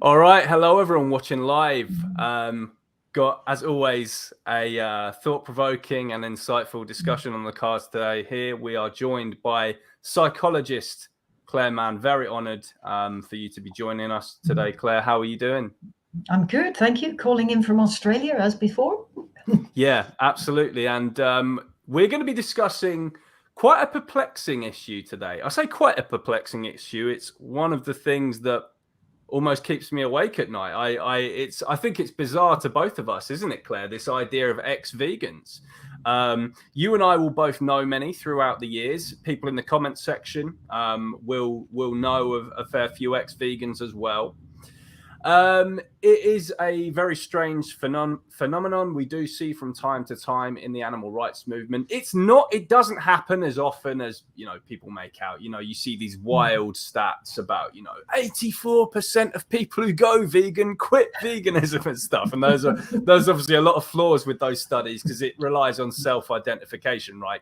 All right, hello everyone watching live. Got, as always, a thought-provoking and insightful discussion on the cards today. Here we are joined by psychologist Clare Mann. Very honoured for you to be joining us today, Claire. How are you doing? I'm good, thank you. Calling in from Australia as before. Yeah, absolutely. And we're going to be discussing quite a perplexing issue today. I say quite a perplexing issue. It's one of the things that almost keeps me awake at night. I think it's bizarre to both of us, isn't it, Claire? This idea of ex-vegans. You and I will both know many throughout the years. People in the comments section will know of a fair few ex-vegans as well. It is a very strange phenomenon we do see from time to time in the animal rights movement. It doesn't happen as often as, people make out. You see these wild stats about, 84% of people who go vegan quit veganism and stuff. And there's obviously a lot of flaws with those studies because it relies on self-identification, right?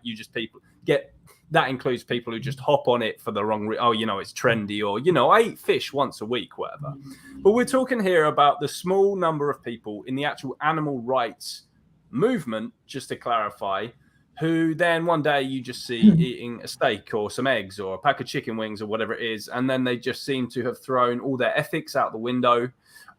That includes people who just hop on it for the wrong reason. It's trendy, or, I eat fish once a week, whatever. But we're talking here about the small number of people in the actual animal rights movement, just to clarify, who then one day you just see eating a steak or some eggs or a pack of chicken wings or whatever it is. And then they just seem to have thrown all their ethics out the window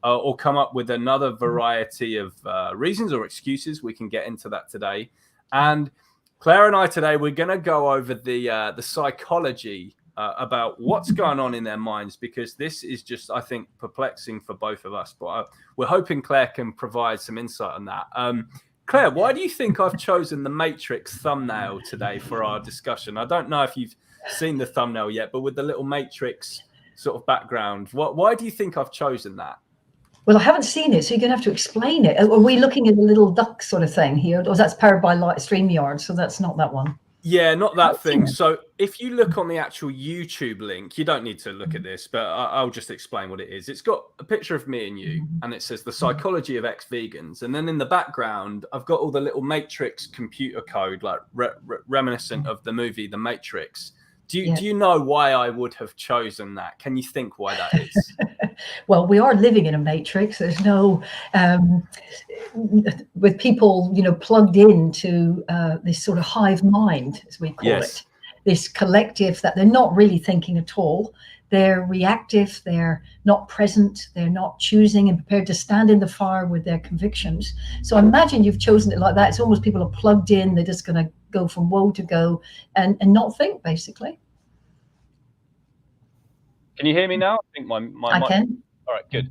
or come up with another variety of reasons or excuses. We can get into that today. And Claire and I today, we're going to go over the psychology about what's going on in their minds, because this is just, I think, perplexing for both of us. But we're hoping Claire can provide some insight on that. Claire, why do you think I've chosen the Matrix thumbnail today for our discussion? I don't know if you've seen the thumbnail yet, but with the little Matrix sort of background, why do you think I've chosen that? Well, I haven't seen it, so you're going to have to explain it. Are we looking at a little duck sort of thing here? Or that's powered by StreamYard, so that's not that one. Yeah, not that thing. So if you look on the actual YouTube link, you don't need to look at this, but I'll just explain what it is. It's got a picture of me and you, and it says the psychology of ex-vegans. And then in the background, I've got all the little Matrix computer code, like reminiscent of the movie The Matrix. Do you know why I would have chosen that? Can you think why that is? Well, we are living in a matrix. There's no, with people, plugged into this sort of hive mind, as we call it, this collective that they're not really thinking at all. They're reactive, they're not present, they're not choosing and prepared to stand in the fire with their convictions. So imagine you've chosen it like that. It's almost people are plugged in, they're just going to go from woe to go and not think, basically. Can you hear me now? I think my I can. All right, good.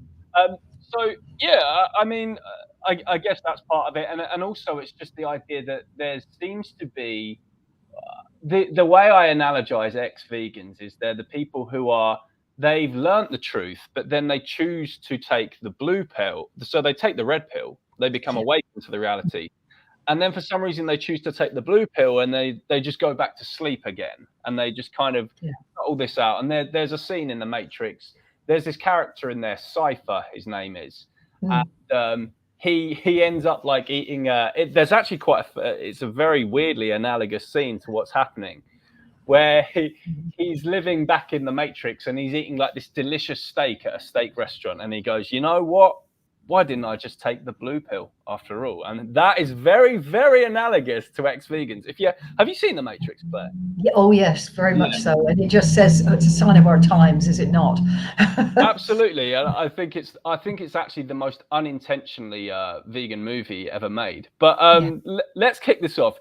So yeah, I mean, I guess that's part of it, and also it's just the idea that there seems to be the way I analogize ex-vegans is they're the people who they've learnt the truth, but then they choose to take the blue pill. So they take the red pill, they become awakened to the reality. And then for some reason they choose to take the blue pill and they just go back to sleep again. And they just kind of cut all this out. And there's a scene in The Matrix. There's this character in there, Cypher, his name is. And he ends up like eating, there's actually it's a very weirdly analogous scene to what's happening, where he's living back in The Matrix and he's eating like this delicious steak at a steak restaurant. And he goes, you know what? Why didn't I just take the blue pill after all? And that is very, very analogous to ex-vegans. Have you seen The Matrix, Claire? Yeah, oh yes, very much so. And it just says it's a sign of our times, is it not? Absolutely. And I think it's actually the most unintentionally vegan movie ever made. But let's kick this off.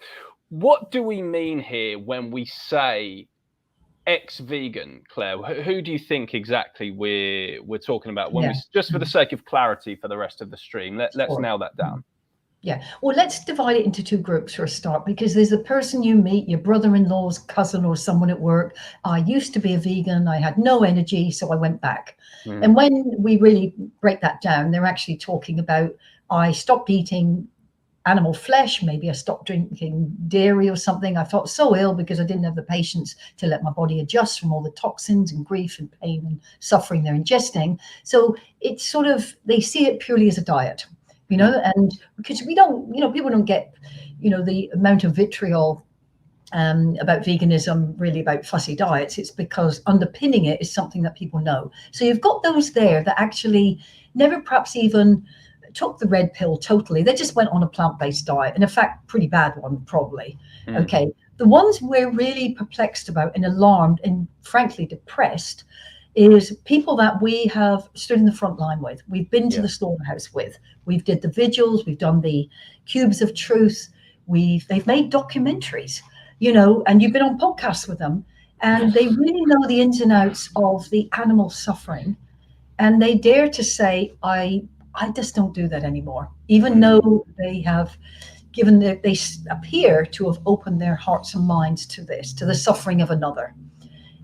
What do we mean here when we say ex-vegan, Claire? Who do you think exactly we're talking about when we, just for the sake of clarity for the rest of the stream, let's nail that down. Yeah, well, let's divide it into two groups for a start, because there's a person you meet, your brother-in-law's cousin or someone at work. I used to be a vegan, I had no energy, so I went back. And when we really break that down, they're actually talking about, I stopped eating animal flesh, maybe I stopped drinking dairy or something. I felt so ill because I didn't have the patience to let my body adjust from all the toxins and grief and pain and suffering they're ingesting. So it's sort of, they see it purely as a diet, and because we don't, people don't get, the amount of vitriol about veganism, really about fussy diets, it's because underpinning it is something that people know. So you've got those there that actually never perhaps even took the red pill totally. They just went on a plant-based diet, and in fact, pretty bad one probably. Okay. The ones we're really perplexed about and alarmed and frankly depressed is people that we have stood in the front line with. We've been to the slaughterhouse with. We've did the vigils. We've done the cubes of truth. They've made documentaries, you know, and you've been on podcasts with them, and they really know the ins and outs of the animal suffering, and they dare to say, I just don't do that anymore, even though they have given that they appear to have opened their hearts and minds to this, to the suffering of another.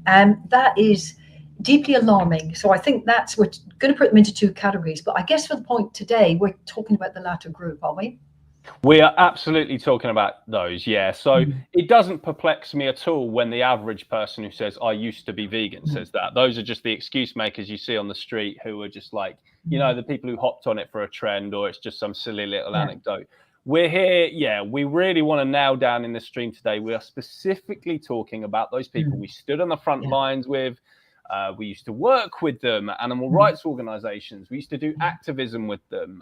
And that is deeply alarming. So I think we're going to put them into two categories. But I guess for the point today, we're talking about the latter group, are we? We are absolutely talking about those, yeah. So it doesn't perplex me at all when the average person who says, I used to be vegan, says that. Those are just the excuse makers you see on the street who are just like, you know, the people who hopped on it for a trend, or it's just some silly little anecdote. We're here, we really want to nail down in the stream today. We are specifically talking about those people we stood on the front lines with. We used to work with them, animal rights organizations. We used to do activism with them.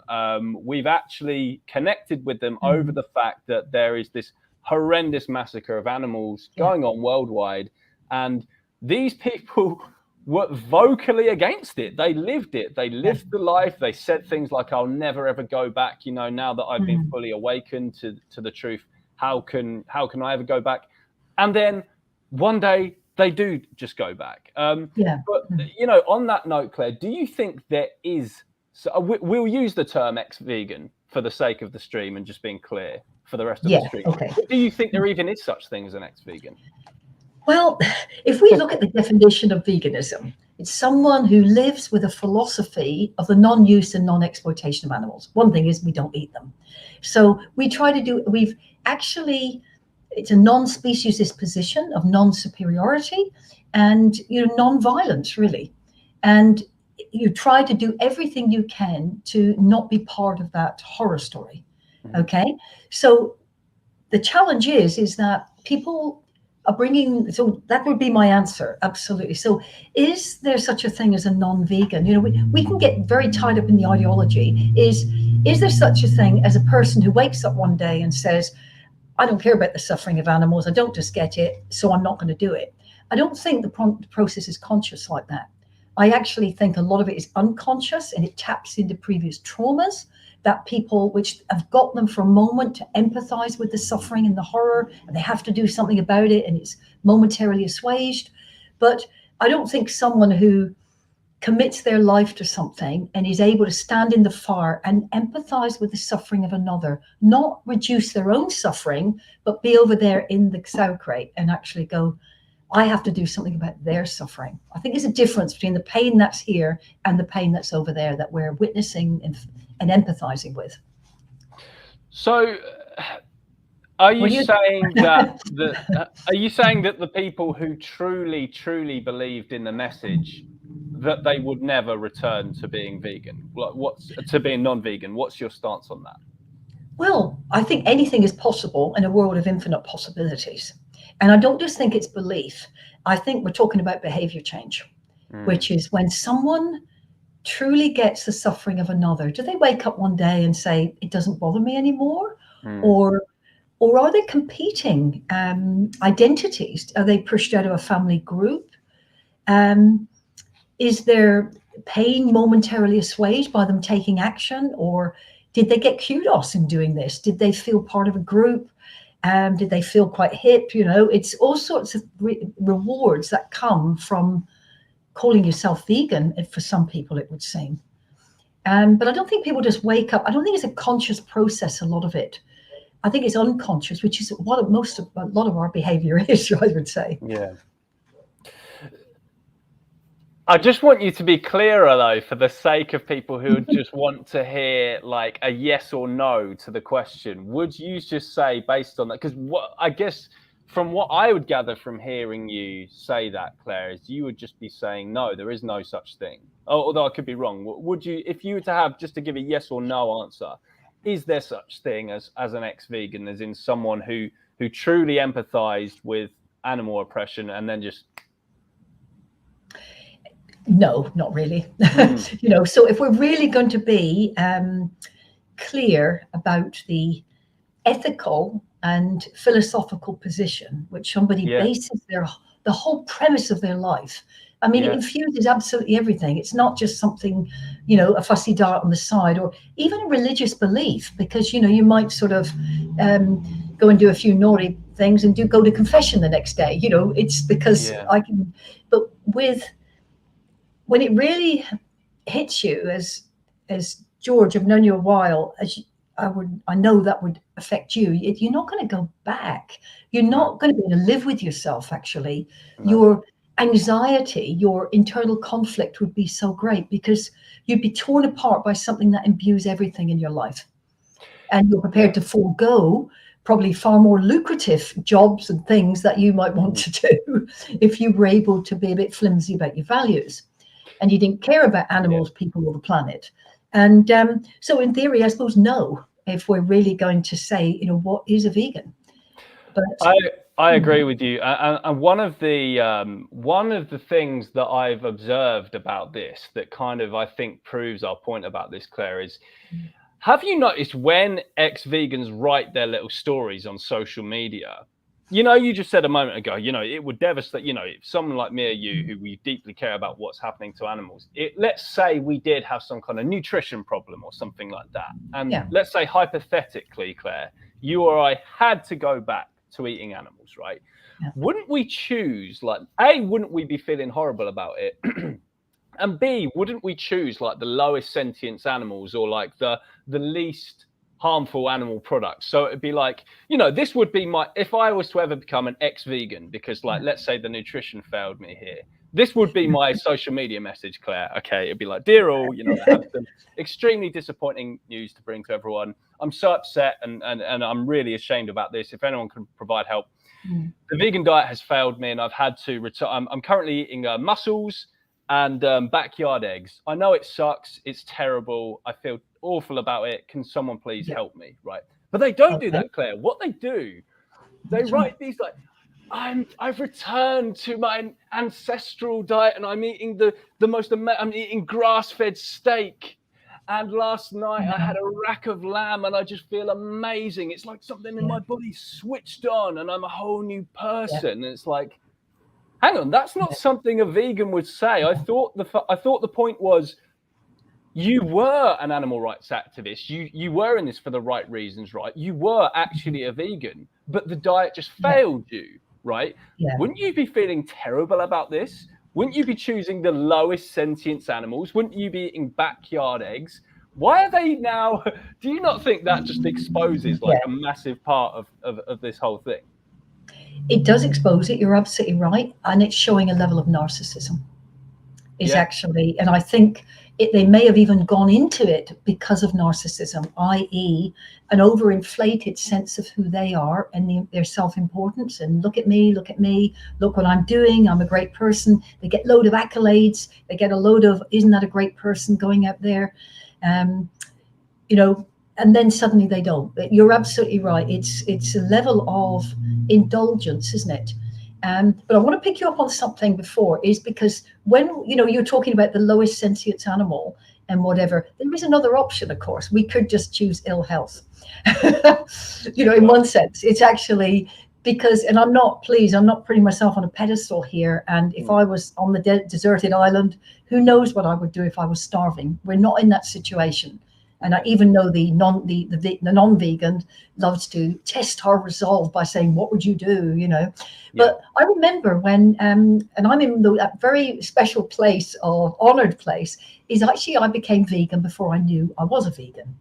We've actually connected with them over the fact that there is this horrendous massacre of animals going on worldwide. And these people were vocally against it. They lived it. They lived the life. They said things like, I'll never, ever go back. You know, now that I've been fully awakened to the truth, how can I ever go back? And then one day, they do just go back. But, you know, on that note, Claire, do you think there is, so we'll use the term ex-vegan for the sake of the stream and just being clear for the rest of the stream. Okay. Do you think there even is such thing as an ex-vegan? Well, if we look at the definition of veganism, it's someone who lives with a philosophy of the non-use and non-exploitation of animals. One thing is we don't eat them. So we try to it's a non-speciesist position of non-superiority and, you know, non-violence, really. And you try to do everything you can to not be part of that horror story. Okay. So the challenge is that people are bringing, so that would be my answer. Absolutely. So is there such a thing as a non-vegan? You know, we can get very tied up in the ideology. Is there such a thing as a person who wakes up one day and says, I don't care about the suffering of animals. I don't just get it, so I'm not going to do it. I don't think the process is conscious like that. I actually think a lot of it is unconscious, and it taps into previous traumas that people, which have got them for a moment to empathize with the suffering and the horror, and they have to do something about it, and it's momentarily assuaged. But I don't think someone who commits their life to something and is able to stand in the fire and empathize with the suffering of another, not reduce their own suffering, but be over there in the sow crate and actually go, I have to do something about their suffering. I think there's a difference between the pain that's here and the pain that's over there that we're witnessing and empathizing with. So are you saying that the people who truly believed in the message that they would never return to being vegan, to being non-vegan? What's your stance on that? Well, I think anything is possible in a world of infinite possibilities. And I don't just think it's belief. I think we're talking about behavior change, which is when someone truly gets the suffering of another. Do they wake up one day and say, it doesn't bother me anymore? Or are they competing identities? Are they pushed out of a family group? Is their pain momentarily assuaged by them taking action? Or did they get kudos in doing this? Did they feel part of a group? Did they feel quite hip? You know, it's all sorts of rewards that come from calling yourself vegan. For some people, it would seem. But I don't think people just wake up. I don't think it's a conscious process, a lot of it. I think it's unconscious, which is what a lot of our behavior is, I would say. Yeah. I just want you to be clearer, though, for the sake of people who just want to hear like a yes or no to the question. Would you just say, based on that, because I guess from what I would gather from hearing you say that, Claire, is you would just be saying, no, there is no such thing. Although I could be wrong. Would you, if you were to have just to give a yes or no answer, is there such thing as an ex-vegan, as in someone who who truly empathized with animal oppression and then just... No, not really. You know, so if we're really going to be clear about the ethical and philosophical position which somebody bases the whole premise of their life. I mean, it infuses absolutely everything. It's not just something, you know, a fussy dart on the side, or even a religious belief, because, you know, you might sort of go and do a few naughty things and go to confession the next day. You know, it's because I can, but when it really hits you, as George, I've known you a while, I know that would affect you. You're not going to go back. You're not going to be able to live with yourself, actually. No. Your anxiety, your internal conflict would be so great, because you'd be torn apart by something that imbues everything in your life. And you're prepared to forego probably far more lucrative jobs and things that you might want to do if you were able to be a bit flimsy about your values. And you didn't care about animals, people, or the planet. And so in theory, I suppose, no, if we're really going to say, you know, what is a vegan? But I agree with you. And one of the things that I've observed about this that kind of, I think, proves our point about this, Claire, is, have you noticed when ex-vegans write their little stories on social media, you know, you just said a moment ago, you know, it would devastate, you know, if someone like me or you, who we deeply care about what's happening to animals, let's say we did have some kind of nutrition problem or something like that. And let's say hypothetically, Claire, you or I had to go back to eating animals, right? Wouldn't we choose, like, A, wouldn't we be feeling horrible about it? And B, wouldn't we choose like the lowest sentience animals, or like the least harmful animal products? So it'd be like, you know, this would be my, if I was to ever become an ex-vegan, because like, let's say the nutrition failed me here, this would be my social media message, Claire. Okay, it'd be like, dear all, you know, I have some extremely disappointing news to bring to everyone. I'm so upset and I'm really ashamed about this. If anyone can provide help. The vegan diet has failed me and I've had to return. I'm currently eating mussels and backyard eggs. I know it sucks. It's terrible. I feel awful about it. Can someone please help me? Right. But they don't do that, Claire. What they do, they write these like, I've returned to my ancestral diet and I'm eating I'm eating grass-fed steak. And last night I had a rack of lamb and I just feel amazing. It's like something in my body switched on and I'm a whole new person. And it's like, hang on, that's not something a vegan would say. I thought the point was, you were an animal rights activist. You were in this for the right reasons, right? You were actually a vegan, but the diet just failed you, right? Wouldn't you be feeling terrible about this? Wouldn't you be choosing the lowest sentience animals? Wouldn't you be eating backyard eggs? Why are they now? Do you not think that just exposes like a massive part of this whole thing? It does expose it. You're absolutely right. And it's showing a level of narcissism. Is actually, and I think they may have even gone into it because of narcissism, i.e. an overinflated sense of who they are and their self-importance, and look at me, look what I'm doing, I'm a great person. They get a load of accolades, they get a load of, isn't that a great person going out there? You know, and then suddenly they don't. You're absolutely right. It's a level of indulgence, isn't it? But I want to pick you up on something before, is because when, you know, you're talking about the lowest sentience animal and whatever, there is another option, of course. We could just choose ill health. You know, in one sense, it's actually because, and I'm not putting myself on a pedestal here. And if I was on the deserted island, who knows what I would do if I was starving? We're not in that situation. And I even know the non-vegan loves to test our resolve by saying, what would you do, you know? But I remember when, and I'm in that very special place, or honored place, is actually I became vegan before I knew I was a vegan.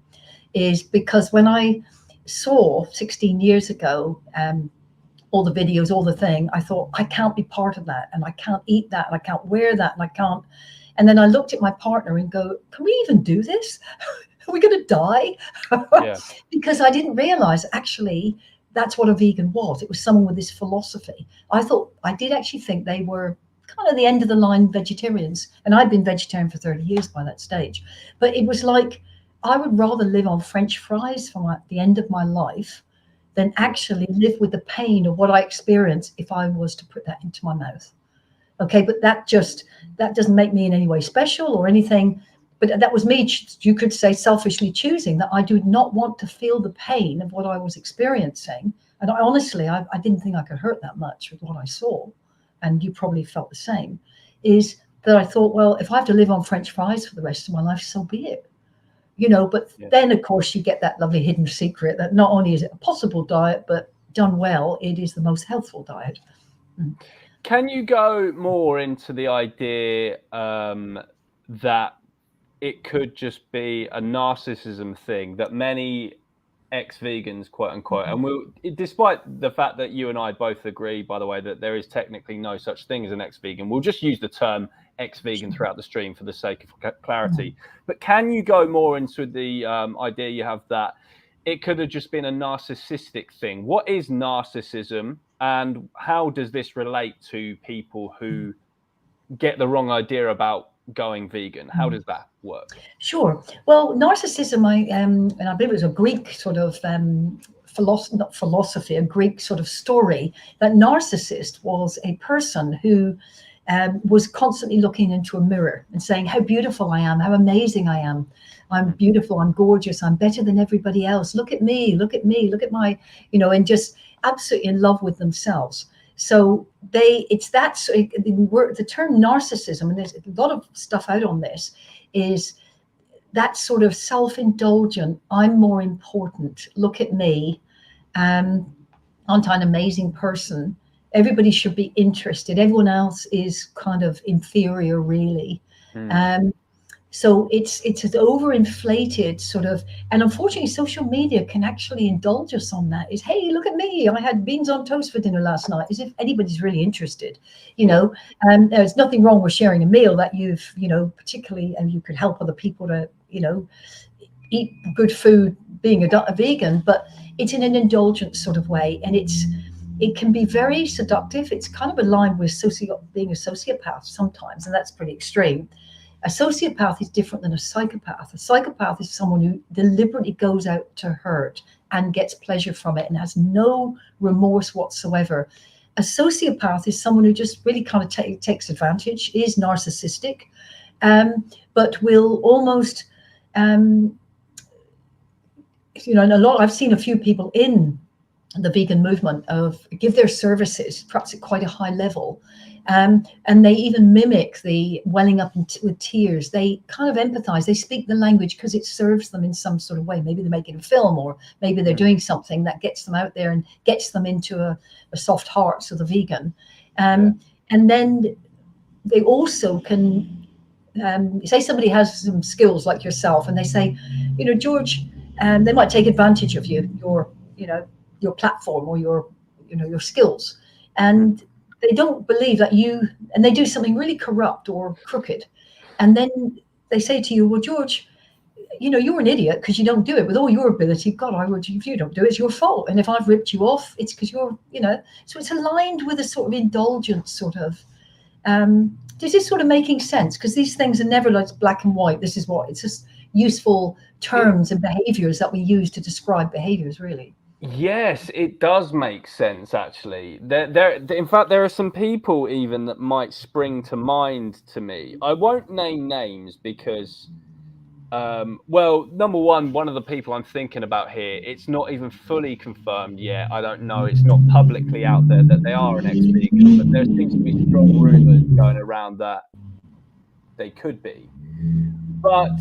Is because when I saw 16 years ago, all the videos, all the thing, I thought, I can't be part of that, and I can't eat that, and I can't wear that, and I can't. And then I looked at my partner and go, can we even do this? Are we going to die? Because I didn't realize actually that's what a vegan was. It was someone with this philosophy. I did actually think they were kind of the end of the line vegetarians. And I'd been vegetarian for 30 years by that stage. But it was like, I would rather live on French fries from the end of my life than actually live with the pain of what I experience if I was to put that into my mouth. Okay, but that doesn't make me in any way special or anything. But that was me, you could say, selfishly choosing that I do not want to feel the pain of what I was experiencing. And I honestly didn't think I could hurt that much with what I saw. And you probably felt the same, is that I thought, well, if I have to live on French fries for the rest of my life, so be it. But then, of course, you get that lovely hidden secret that not only is it a possible diet, but done well, it is the most healthful diet. Can you go more into the idea that it could just be a narcissism thing that many ex-vegans, quote unquote, and despite the fact that you and I both agree, by the way, that there is technically no such thing as an ex-vegan, we'll just use the term ex-vegan throughout the stream for the sake of clarity. But can you go more into the idea you have that it could have just been a narcissistic thing? What is narcissism, and how does this relate to people who get the wrong idea about going vegan? How does that work? Sure. Well, narcissism, and I believe it was a Greek sort of not philosophy, a Greek sort of story, that narcissist was a person who was constantly looking into a mirror and saying, how beautiful I am, how amazing I am. I'm beautiful, I'm gorgeous, I'm better than everybody else. Look at me, look at me, look at my, and just absolutely in love with themselves. So the term narcissism, and there's a lot of stuff out on this, is that sort of self-indulgent, I'm more important, look at me, aren't I an amazing person? Everybody should be interested. Everyone else is kind of inferior, really. So it's an overinflated sort of, and unfortunately social media can actually indulge us on that. Is, hey, look at me, I had beans on toast for dinner last night, as if anybody's really interested, and there's nothing wrong with sharing a meal that you've, particularly, and you could help other people to, eat good food being a vegan, but it's in an indulgent sort of way. And it can be very seductive. It's kind of aligned with being a sociopath sometimes, and that's pretty extreme. A sociopath is different than a psychopath. A psychopath is someone who deliberately goes out to hurt and gets pleasure from it and has no remorse whatsoever. A sociopath is someone who just really kind of takes advantage, is narcissistic, but will almost, and I've seen a few people in the vegan movement give their services, perhaps at quite a high level, and they even mimic the welling up with tears. They kind of empathize. They speak the language because it serves them in some sort of way. Maybe they're making a film, or maybe they're doing something that gets them out there and gets them into a soft heart of the vegan. And then they also can say somebody has some skills like yourself, and they say, George, they might take advantage of your platform or your skills, and they don't believe that and they do something really corrupt or crooked, and then they say to you, well, George, you're an idiot because you don't do it with all your ability. God, if you don't do it, it's your fault, and if I've ripped you off, it's because you're, so it's aligned with a sort of indulgent sort of, this is sort of making sense, because these things are never like black and white. It's just useful terms and behaviors that we use to describe behaviors, really. Yes, it does make sense, actually. In fact, there are some people even that might spring to mind to me. I won't name names because, well, number one of the people I'm thinking about here, it's not even fully confirmed yet. I don't know. It's not publicly out there that they are an ex-vegan, but there seems to be strong rumors going around that they could be. But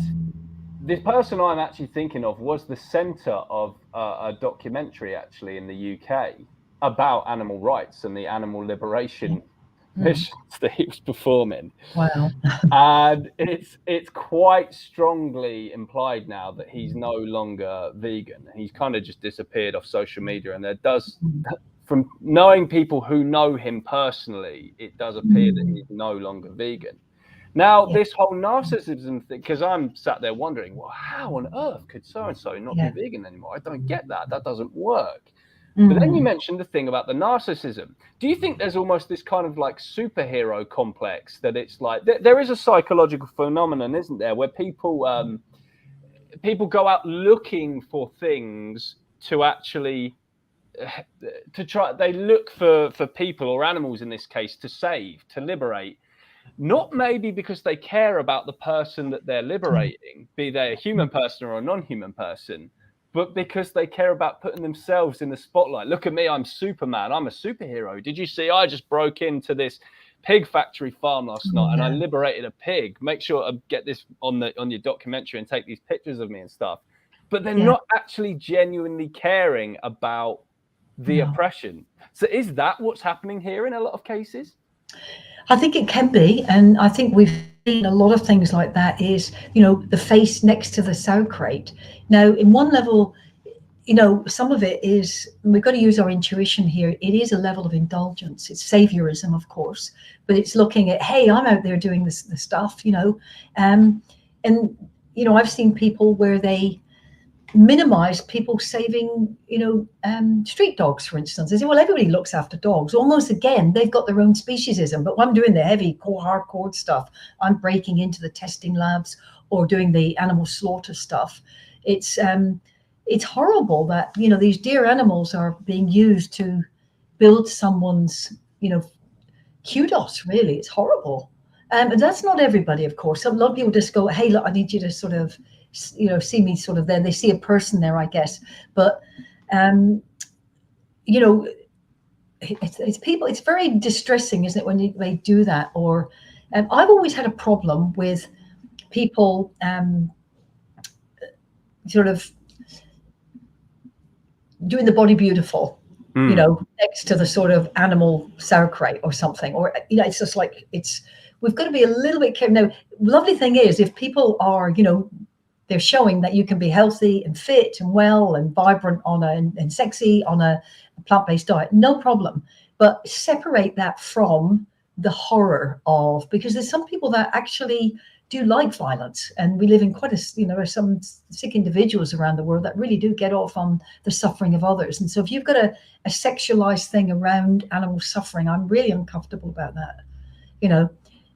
the person I'm actually thinking of was the center of a documentary, actually, in the UK about animal rights and the animal liberation missions that he was performing. Wow. And it's quite strongly implied now that he's no longer vegan. He's kind of just disappeared off social media. And there does, from knowing people who know him personally, it does appear that he's no longer vegan. Now, this whole narcissism thing, because I'm sat there wondering, well, how on earth could so-and-so not be vegan anymore? I don't get that. That doesn't work. But then you mentioned the thing about the narcissism. Do you think there's almost this kind of like superhero complex that it's like, there is a psychological phenomenon, isn't there, where people go out looking for things to actually they look for people or animals in this case to save, to liberate, not maybe because they care about the person that they're liberating, be they a human person or a non-human person, but because they care about putting themselves in the spotlight. Look at me, I'm Superman, I'm a superhero. Did you see I just broke into this pig factory farm last night and I liberated a pig? Make sure to get this on your documentary and take these pictures of me and stuff. But they're not actually genuinely caring about the oppression. So is that what's happening here in a lot of cases? I think it can be, and I think we've seen a lot of things like that. Is, the face next to the sauerkraut. Now, in one level, some of it is, we've got to use our intuition here. It is a level of indulgence. It's saviorism, of course, but it's looking at, hey, I'm out there doing the stuff, and I've seen people where they minimize people saving, street dogs, for instance. They say, well, everybody looks after dogs. Almost again, they've got their own speciesism, but I'm doing the heavy, hardcore stuff. I'm breaking into the testing labs or doing the animal slaughter stuff. It's horrible that, these dear animals are being used to build someone's, kudos, really. It's horrible. And that's not everybody, of course. A lot of people just go, hey, look, I need you to sort of, see me sort of there. They see a person there, I guess. But, it's people, it's very distressing, isn't it, when they do that? Or I've always had a problem with people sort of doing the body beautiful, next to the sort of animal sauerkraut or something. Or, it's just like, we've got to be a little bit careful. Now, lovely thing is, if people are, they're showing that you can be healthy and fit and well and vibrant and sexy on a plant-based diet, no problem. But separate that from the horror of, because there's some people that actually do like violence, and we live in quite some sick individuals around the world that really do get off on the suffering of others. And so if you've got a sexualized thing around animal suffering, I'm really uncomfortable about that.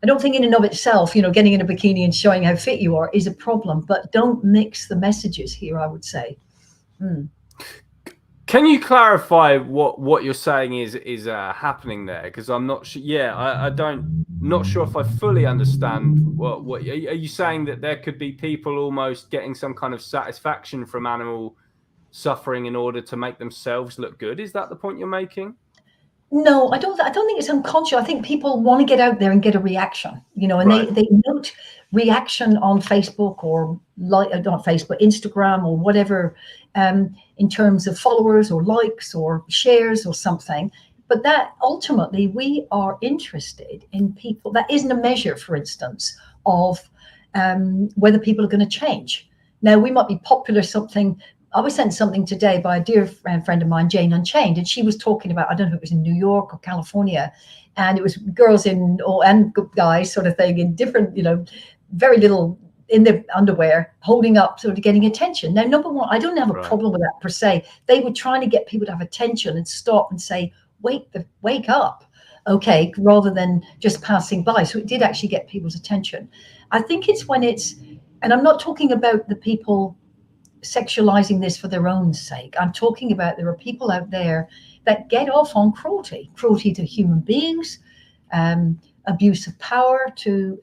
I don't think in and of itself, getting in a bikini and showing how fit you are is a problem, but don't mix the messages here, I would say. Can you clarify what you're saying is happening there? Because I'm not sure. Yeah, not sure if I fully understand what are you saying, that there could be people almost getting some kind of satisfaction from animal suffering in order to make themselves look good? Is that the point you're making? No, I don't think it's unconscious. I think people want to get out there and get a reaction, and right. they note reaction on Facebook or not Facebook, Instagram or whatever, in terms of followers or likes or shares or something. But that ultimately, we are interested in people. That isn't a measure, for instance, of whether people are going to change. Now, we might be popular something. I was sent something today by a dear friend of mine, Jane Unchained, and she was talking about, I don't know if it was in New York or California, and it was girls and guys sort of thing in different, very little in their underwear, holding up, sort of getting attention. Now, number one, I don't have a problem with that per se. They were trying to get people to have attention and stop and say, wake up, okay, rather than just passing by. So it did actually get people's attention. I think it's when and I'm not talking about the people sexualizing this for their own sake. I'm talking about, there are people out there that get off on cruelty to human beings, abuse of power to,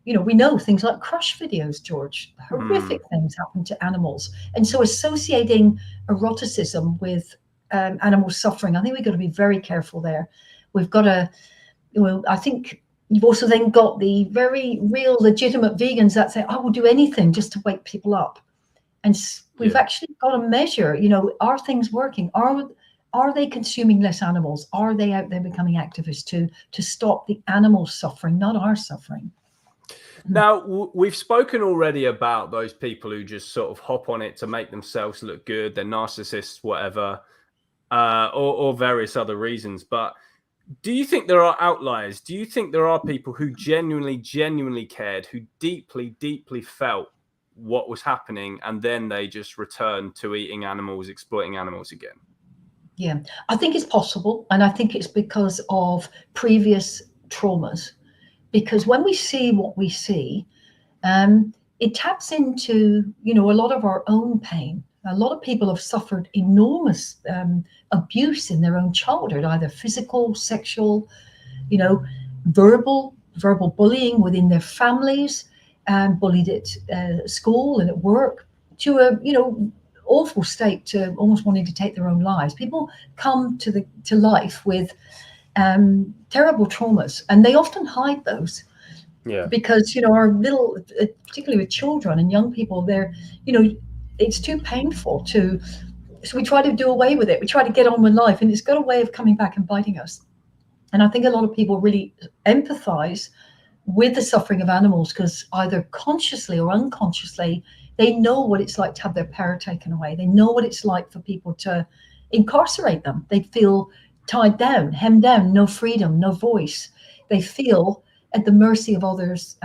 we know things like crush videos, George, horrific things happen to animals. And so associating eroticism with animal suffering, I think we've got to be very careful there. We've got to, I think you've also then got the very real legitimate vegans that say, I will do anything just to wake people up. And we've actually got to measure, are things working? Are they consuming less animals? Are they out there becoming activists to stop the animal suffering, not our suffering? Now, we've spoken already about those people who just sort of hop on it to make themselves look good. They're narcissists, whatever, or various other reasons. But do you think there are outliers? Do you think there are people who genuinely cared, who deeply felt what was happening, and then they just returned to eating animals, exploiting animals again? Yeah, I think it's possible. And I think it's because of previous traumas. Because when we see what we see, it taps into, a lot of our own pain A lot of people have suffered enormous abuse in their own childhood, either physical, sexual, you know, verbal bullying within their families, and bullied at school and at work, to a, you know, awful state, to almost wanting to take their own lives. People come to life with terrible traumas, and they often hide those. Yeah. Because, you know, our little, particularly with children and young people, they're, you know, it's too painful to, so we try to do away with it. We try to get on with life, and it's got a way of coming back and biting us. And I think a lot of people really empathize with the suffering of animals, because either consciously or unconsciously, they know what it's like to have their power taken away. They know what it's like for people to incarcerate them. They feel tied down, hemmed down, no freedom, no voice. They feel at the mercy of others'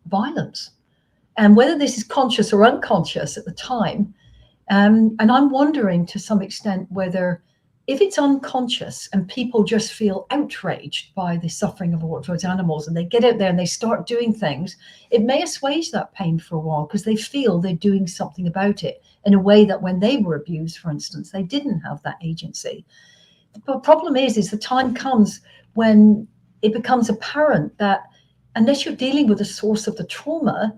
violence. And whether this is conscious or unconscious at the time, and I'm wondering to some extent whether, if it's unconscious and people just feel outraged by the suffering of towards animals, and they get out there and they start doing things, it may assuage that pain for a while, because they feel they're doing something about it in a way that when they were abused, for instance, they didn't have that agency. The problem is the time comes when it becomes apparent that unless you're dealing with the source of the trauma,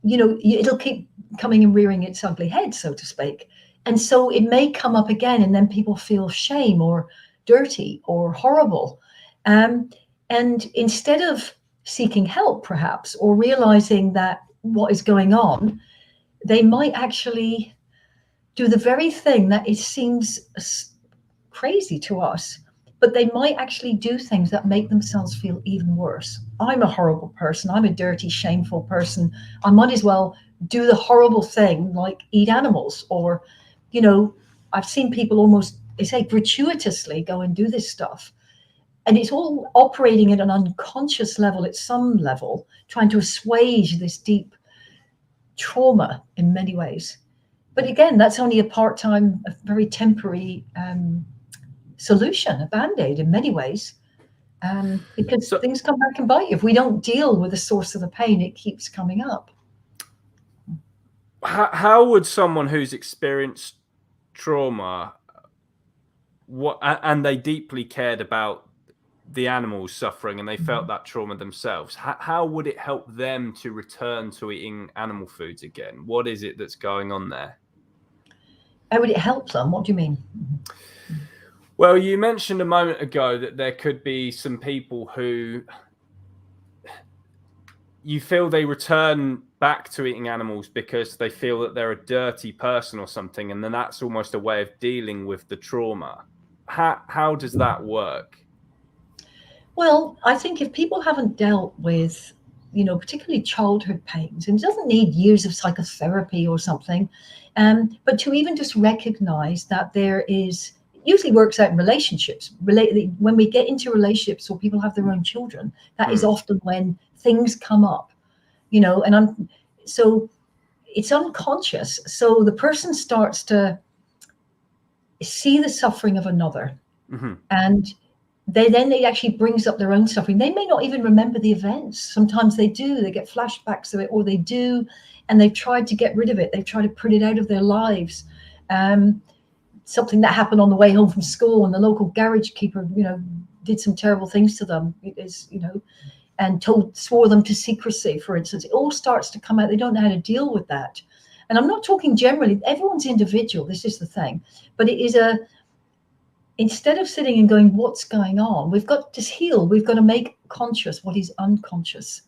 you know, it'll keep coming and rearing its ugly head, so to speak. And so it may come up again, and then people feel shame or dirty or horrible. And instead of seeking help, perhaps, or realizing that what is going on, they might actually do the very thing that it seems crazy to us, but they might actually do things that make themselves feel even worse. I'm a horrible person. I'm a dirty, shameful person. I might as well do the horrible thing, like eat animals, or, you know, I've seen people almost, they say, gratuitously go and do this stuff. And it's all operating at an unconscious level, at some level, trying to assuage this deep trauma in many ways. But again, that's only a part-time, a very temporary solution, a band-aid in many ways, because things come back and bite you. If we don't deal with the source of the pain, it keeps coming up. How would someone who's experienced trauma, and they deeply cared about the animals suffering, and they felt that trauma themselves, how would it help them to return to eating animal foods again? What is it that's going on there? How would it help them? What do you mean? Well, you mentioned a moment ago that there could be some people who you feel they return back to eating animals because they feel that they're a dirty person or something, and then that's almost a way of dealing with the trauma. How does that work? Well, I think if people haven't dealt with, you know, particularly childhood pains, and it doesn't need years of psychotherapy or something, but to even just recognize that there is, usually works out in relationships. When we get into relationships or people have their own children, that is often when things come up, you know, and so it's unconscious. So the person starts to see the suffering of another, and they actually brings up their own suffering. They may not even remember the events. Sometimes they do. They get flashbacks of it, or they do, and they've tried to get rid of it. They've tried to put it out of their lives. Something that happened on the way home from school, and the local garage keeper, you know, did some terrible things to them, you know, and swore them to secrecy, for instance. It all starts to come out. They don't know how to deal with that. And I'm not talking generally. Everyone's individual. This is the thing. But it is instead of sitting and going, what's going on? We've got to heal. We've got to make conscious what is unconscious.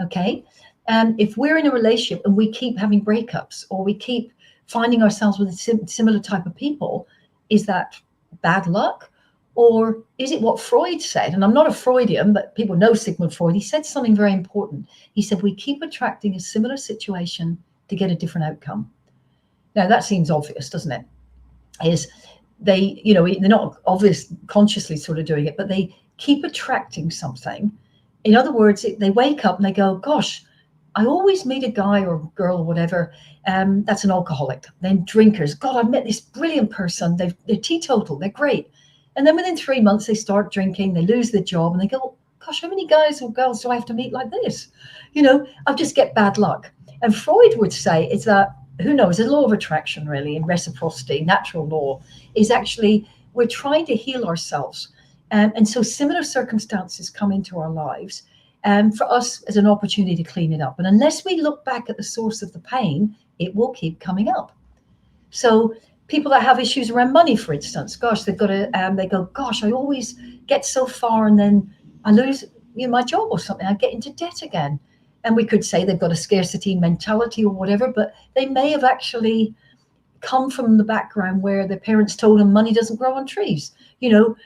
Okay. And if we're in a relationship and we keep having breakups, or we keep finding ourselves with a similar type of people, is that bad luck? Or is it what Freud said? And I'm not a Freudian, but people know Sigmund Freud. He said something very important. He said, we keep attracting a similar situation to get a different outcome. Now, that seems obvious, doesn't it? Is they, you know, they're not obvious consciously sort of doing it, but they keep attracting something. In other words, they wake up and they go, gosh, I always meet a guy or girl or whatever, that's an alcoholic. Then drinkers. God, I've met this brilliant person. They're teetotal. They're great. And then within 3 months, they start drinking. They lose their job, and they go, gosh, how many guys or girls do I have to meet like this? You know, I'll just get bad luck. And Freud would say is that who knows, the law of attraction really, and reciprocity, natural law, is actually we're trying to heal ourselves. And so similar circumstances come into our lives for us as an opportunity to clean it up. And unless we look back at the source of the pain, it will keep coming up. So people that have issues around money, for instance, gosh, they've got to, they go, gosh, I always get so far and then I lose my job or something. I get into debt again. And we could say they've got a scarcity mentality or whatever, but they may have actually come from the background where their parents told them money doesn't grow on trees. You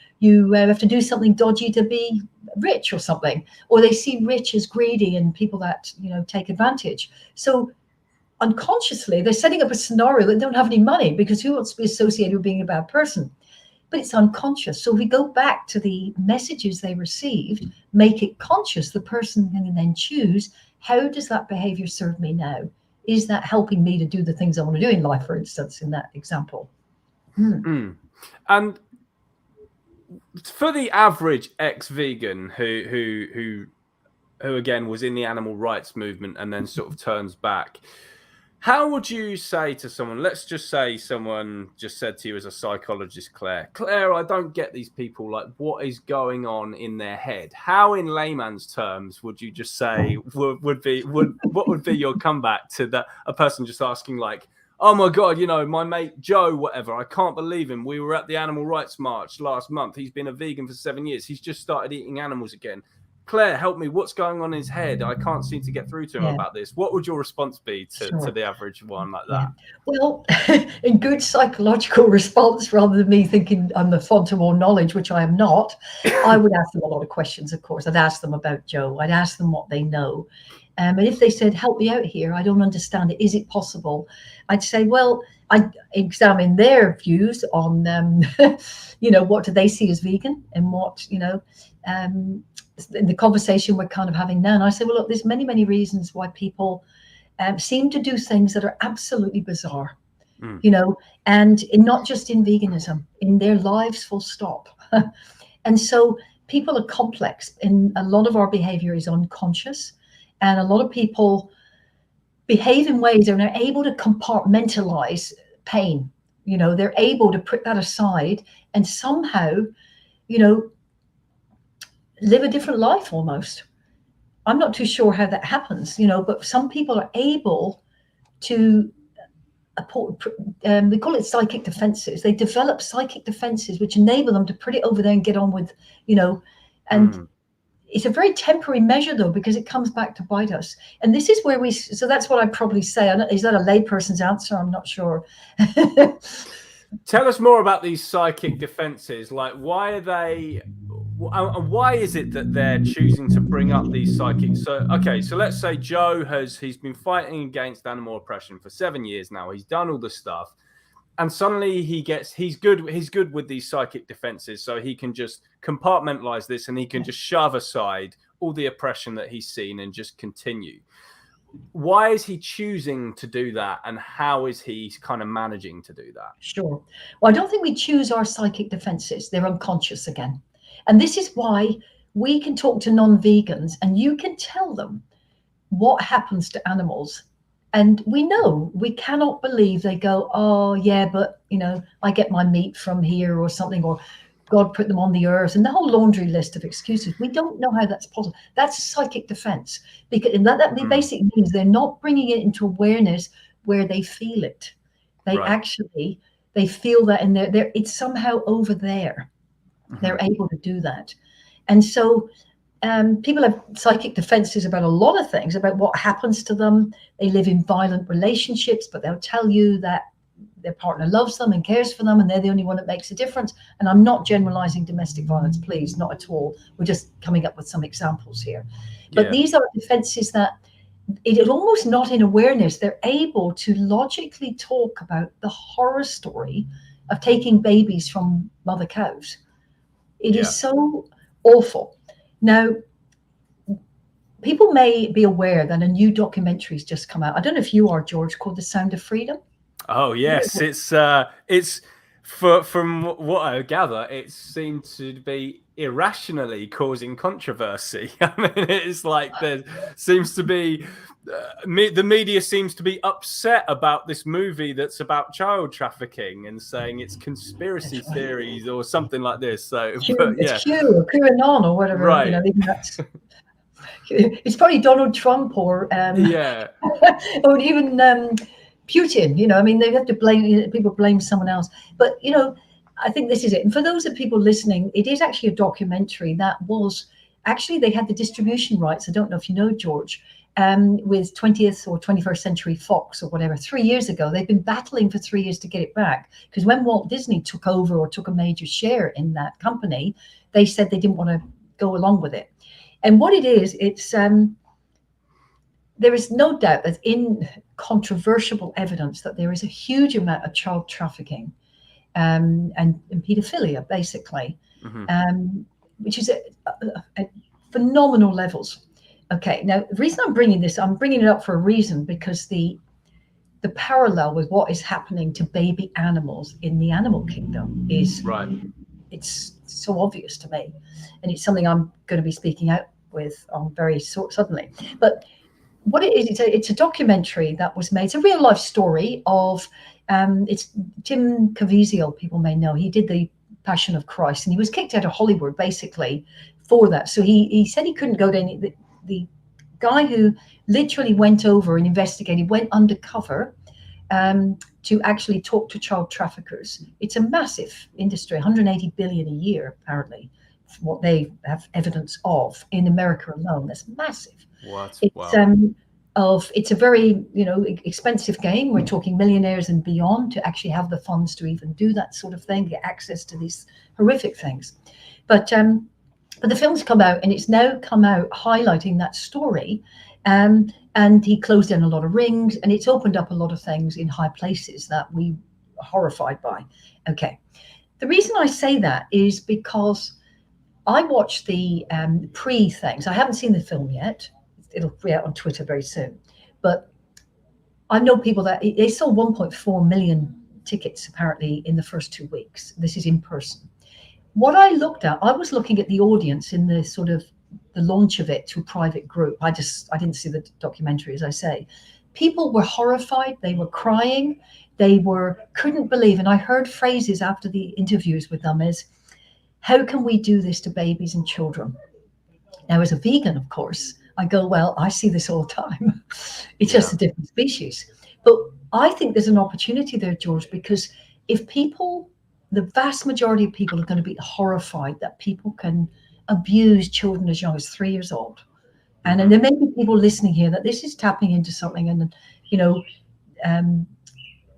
have to do something dodgy to be rich or something, or they see rich as greedy and people that, take advantage. So unconsciously, they're setting up a scenario that don't have any money, because who wants to be associated with being a bad person? But it's unconscious. So if we go back to the messages they received, make it conscious, the person can then choose, how does that behavior serve me now? Is that helping me to do the things I want to do in life, for instance, in that example? And for the average ex-vegan who again was in the animal rights movement and then sort of turns back, how would you say to someone, let's just say someone just said to you as a psychologist, Claire, I don't get these people, like what is going on in their head? How in layman's terms would you just say what would be your comeback to that, a person just asking like, oh my God, my mate Joe, whatever, I can't believe him. We were at the animal rights march last month. He's been a vegan for 7 years. He's just started eating animals again. Claire, help me. What's going on in his head? I can't seem to get through to him about this. What would your response be to the average one like that? Well, in good psychological response, rather than me thinking I'm the font of all knowledge, which I am not, I would ask them a lot of questions, of course. I'd ask them about Joe. I'd ask them what they know. And if they said, help me out here, I don't understand it, is it possible? I'd say, well, I examine their views on, what do they see as vegan, and what, in the conversation we're kind of having now. And I say, well, look, there's many, many reasons why people seem to do things that are absolutely bizarre, and not just in veganism, in their lives, full stop. And so people are complex, and a lot of our behavior is unconscious. And a lot of people behave in ways and are able to compartmentalize pain. They're able to put that aside and somehow, live a different life almost. I'm not too sure how that happens, but some people are able to, we call it psychic defenses. They develop psychic defenses, which enable them to put it over there and get on with, and it's a very temporary measure though, because it comes back to bite us. And this is where so that's what I'd probably say. Is that a layperson's answer? I'm not sure. Tell us more about these psychic defenses. Like, why are they, why is it that they're choosing to bring up these psychic? So let's say Joe he's been fighting against animal oppression for 7 years now. He's done all the stuff. And suddenly he's good with these psychic defenses. So he can just compartmentalize this and he can just shove aside all the oppression that he's seen and just continue. Why is he choosing to do that? And how is he kind of managing to do that? Sure. Well, I don't think we choose our psychic defenses. They're unconscious again. And this is why we can talk to non-vegans and you can tell them what happens to animals. And we know, we cannot believe they go, oh yeah, but I get my meat from here or something, or God put them on the earth, and the whole laundry list of excuses. We don't know how that's possible. That's a psychic defense, because that basically means they're not bringing it into awareness where they feel it. They actually, they feel that in it's somehow over there. They're able to do that. And so people have psychic defenses about a lot of things, about what happens to them. They live in violent relationships, but they'll tell you that their partner loves them and cares for them, and they're the only one that makes a difference. And I'm not generalizing domestic violence, please, not at all. We're just coming up with some examples here. But these are defenses that it is almost not in awareness. They're able to logically talk about the horror story of taking babies from mother cows. It is so awful. Now, people may be aware that a new documentary's just come out. I don't know if you are, George, called The Sound of Freedom. Oh yes, it's from what I gather, it seemed to be irrationally causing controversy. I mean, it's like there seems to be the media seems to be upset about this movie that's about child trafficking and saying it's conspiracy theories or something like this. So, but, yeah, it's Q or QAnon or whatever. Right. You know, that's, it's probably Donald Trump or yeah, or even Putin. You know, I mean, they have to blame people blame someone else. But you know, I think this is it. And for those of people listening, it is actually a documentary that was actually they had the distribution rights. I don't know if you know, George. With 20th or 21st Century Fox or whatever, 3 years ago. They've been battling for 3 years to get it back because when Walt Disney took over or took a major share in that company, they said they didn't want to go along with it. And what it is, it's there is no doubt that in controversial evidence that there is a huge amount of child trafficking and pedophilia, basically, which is at phenomenal levels. Okay, now the reason I'm bringing it up for a reason, because the parallel with what is happening to baby animals in the animal kingdom is right. It's so obvious to me, and it's something I'm going to be speaking out with on very suddenly. But what it is, it's a documentary that was made. It's a real life story of it's Tim Caviezel. People may know he did the Passion of Christ, and he was kicked out of Hollywood basically for that. So he said he couldn't go to the guy who literally went over and investigated, went undercover to actually talk to child traffickers. It's a massive industry, 180 billion a year, apparently, what they have evidence of in America alone. That's massive. What? Wow. It's a very, expensive game. We're talking millionaires and beyond to actually have the funds to even do that sort of thing, get access to these horrific things. But the film's come out, and it's now come out highlighting that story. And he closed down a lot of rings, and it's opened up a lot of things in high places that we are horrified by. Okay. The reason I say that is because I watched the pre-things. I haven't seen the film yet. It'll be out on Twitter very soon. But I know people that they sold 1.4 million tickets apparently in the first 2 weeks. This is in person. What I looked at, I was looking at the audience in the sort of the launch of it to a private group. I didn't see the documentary, as I say. People were horrified. They were crying. They couldn't believe. And I heard phrases after the interviews with them as, how can we do this to babies and children? Now, as a vegan, of course, I go, well, I see this all the time. It's just a different species. But I think there's an opportunity there, George, because if the vast majority of people are going to be horrified that people can abuse children as young as 3 years old. And there may be people listening here that this is tapping into something. And,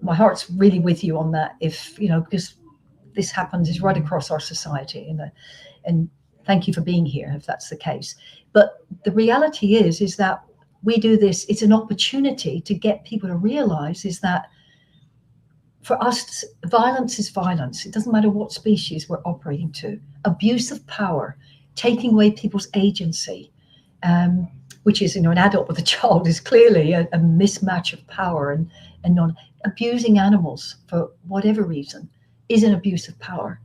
my heart's really with you on that. Because this happens is right across our society. And thank you for being here if that's the case. But the reality is that we do this. It's an opportunity to get people to realize is that for us, violence is violence. It doesn't matter what species we're operating to. Abuse of power, taking away people's agency, which is, an adult with a child is clearly a mismatch of power and not abusing animals for whatever reason is an abuse of power.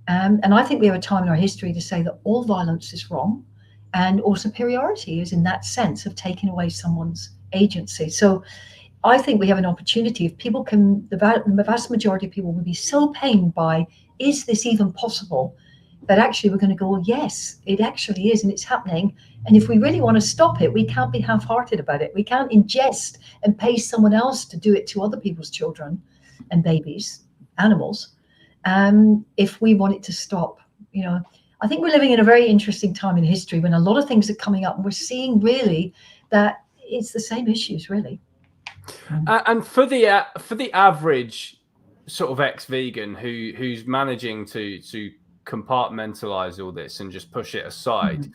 And I think we have a time in our history to say that all violence is wrong and all superiority is in that sense of taking away someone's agency. So I think we have an opportunity if people can, the vast majority of people will be so pained by, is this even possible? That actually we're going to go, well, yes, it actually is, and it's happening. And if we really want to stop it, we can't be half-hearted about it. We can't ingest and pay someone else to do it to other people's children and babies, animals, if we want it to stop. I think we're living in a very interesting time in history when a lot of things are coming up, and we're seeing really that it's the same issues, really. And for the average sort of ex-vegan who's managing to compartmentalize all this and just push it aside,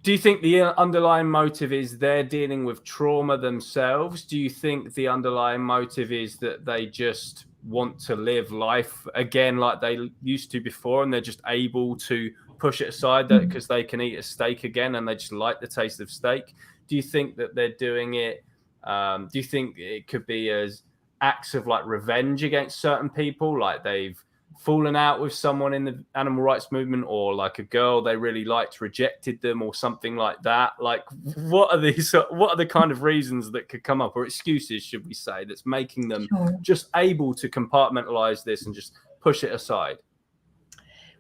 do you think the underlying motive is they're dealing with trauma themselves? Do you think the underlying motive is that they just want to live life again like they used to before, and they're just able to push it aside because they can eat a steak again and they just like the taste of steak? Do you think that they're doing it? Do you think it could be as acts of like revenge against certain people, like they've fallen out with someone in the animal rights movement, or like a girl they really liked rejected them or something like that. Like what are the kind of reasons that could come up, or excuses should we say, that's making them just able to compartmentalize this and just push it aside?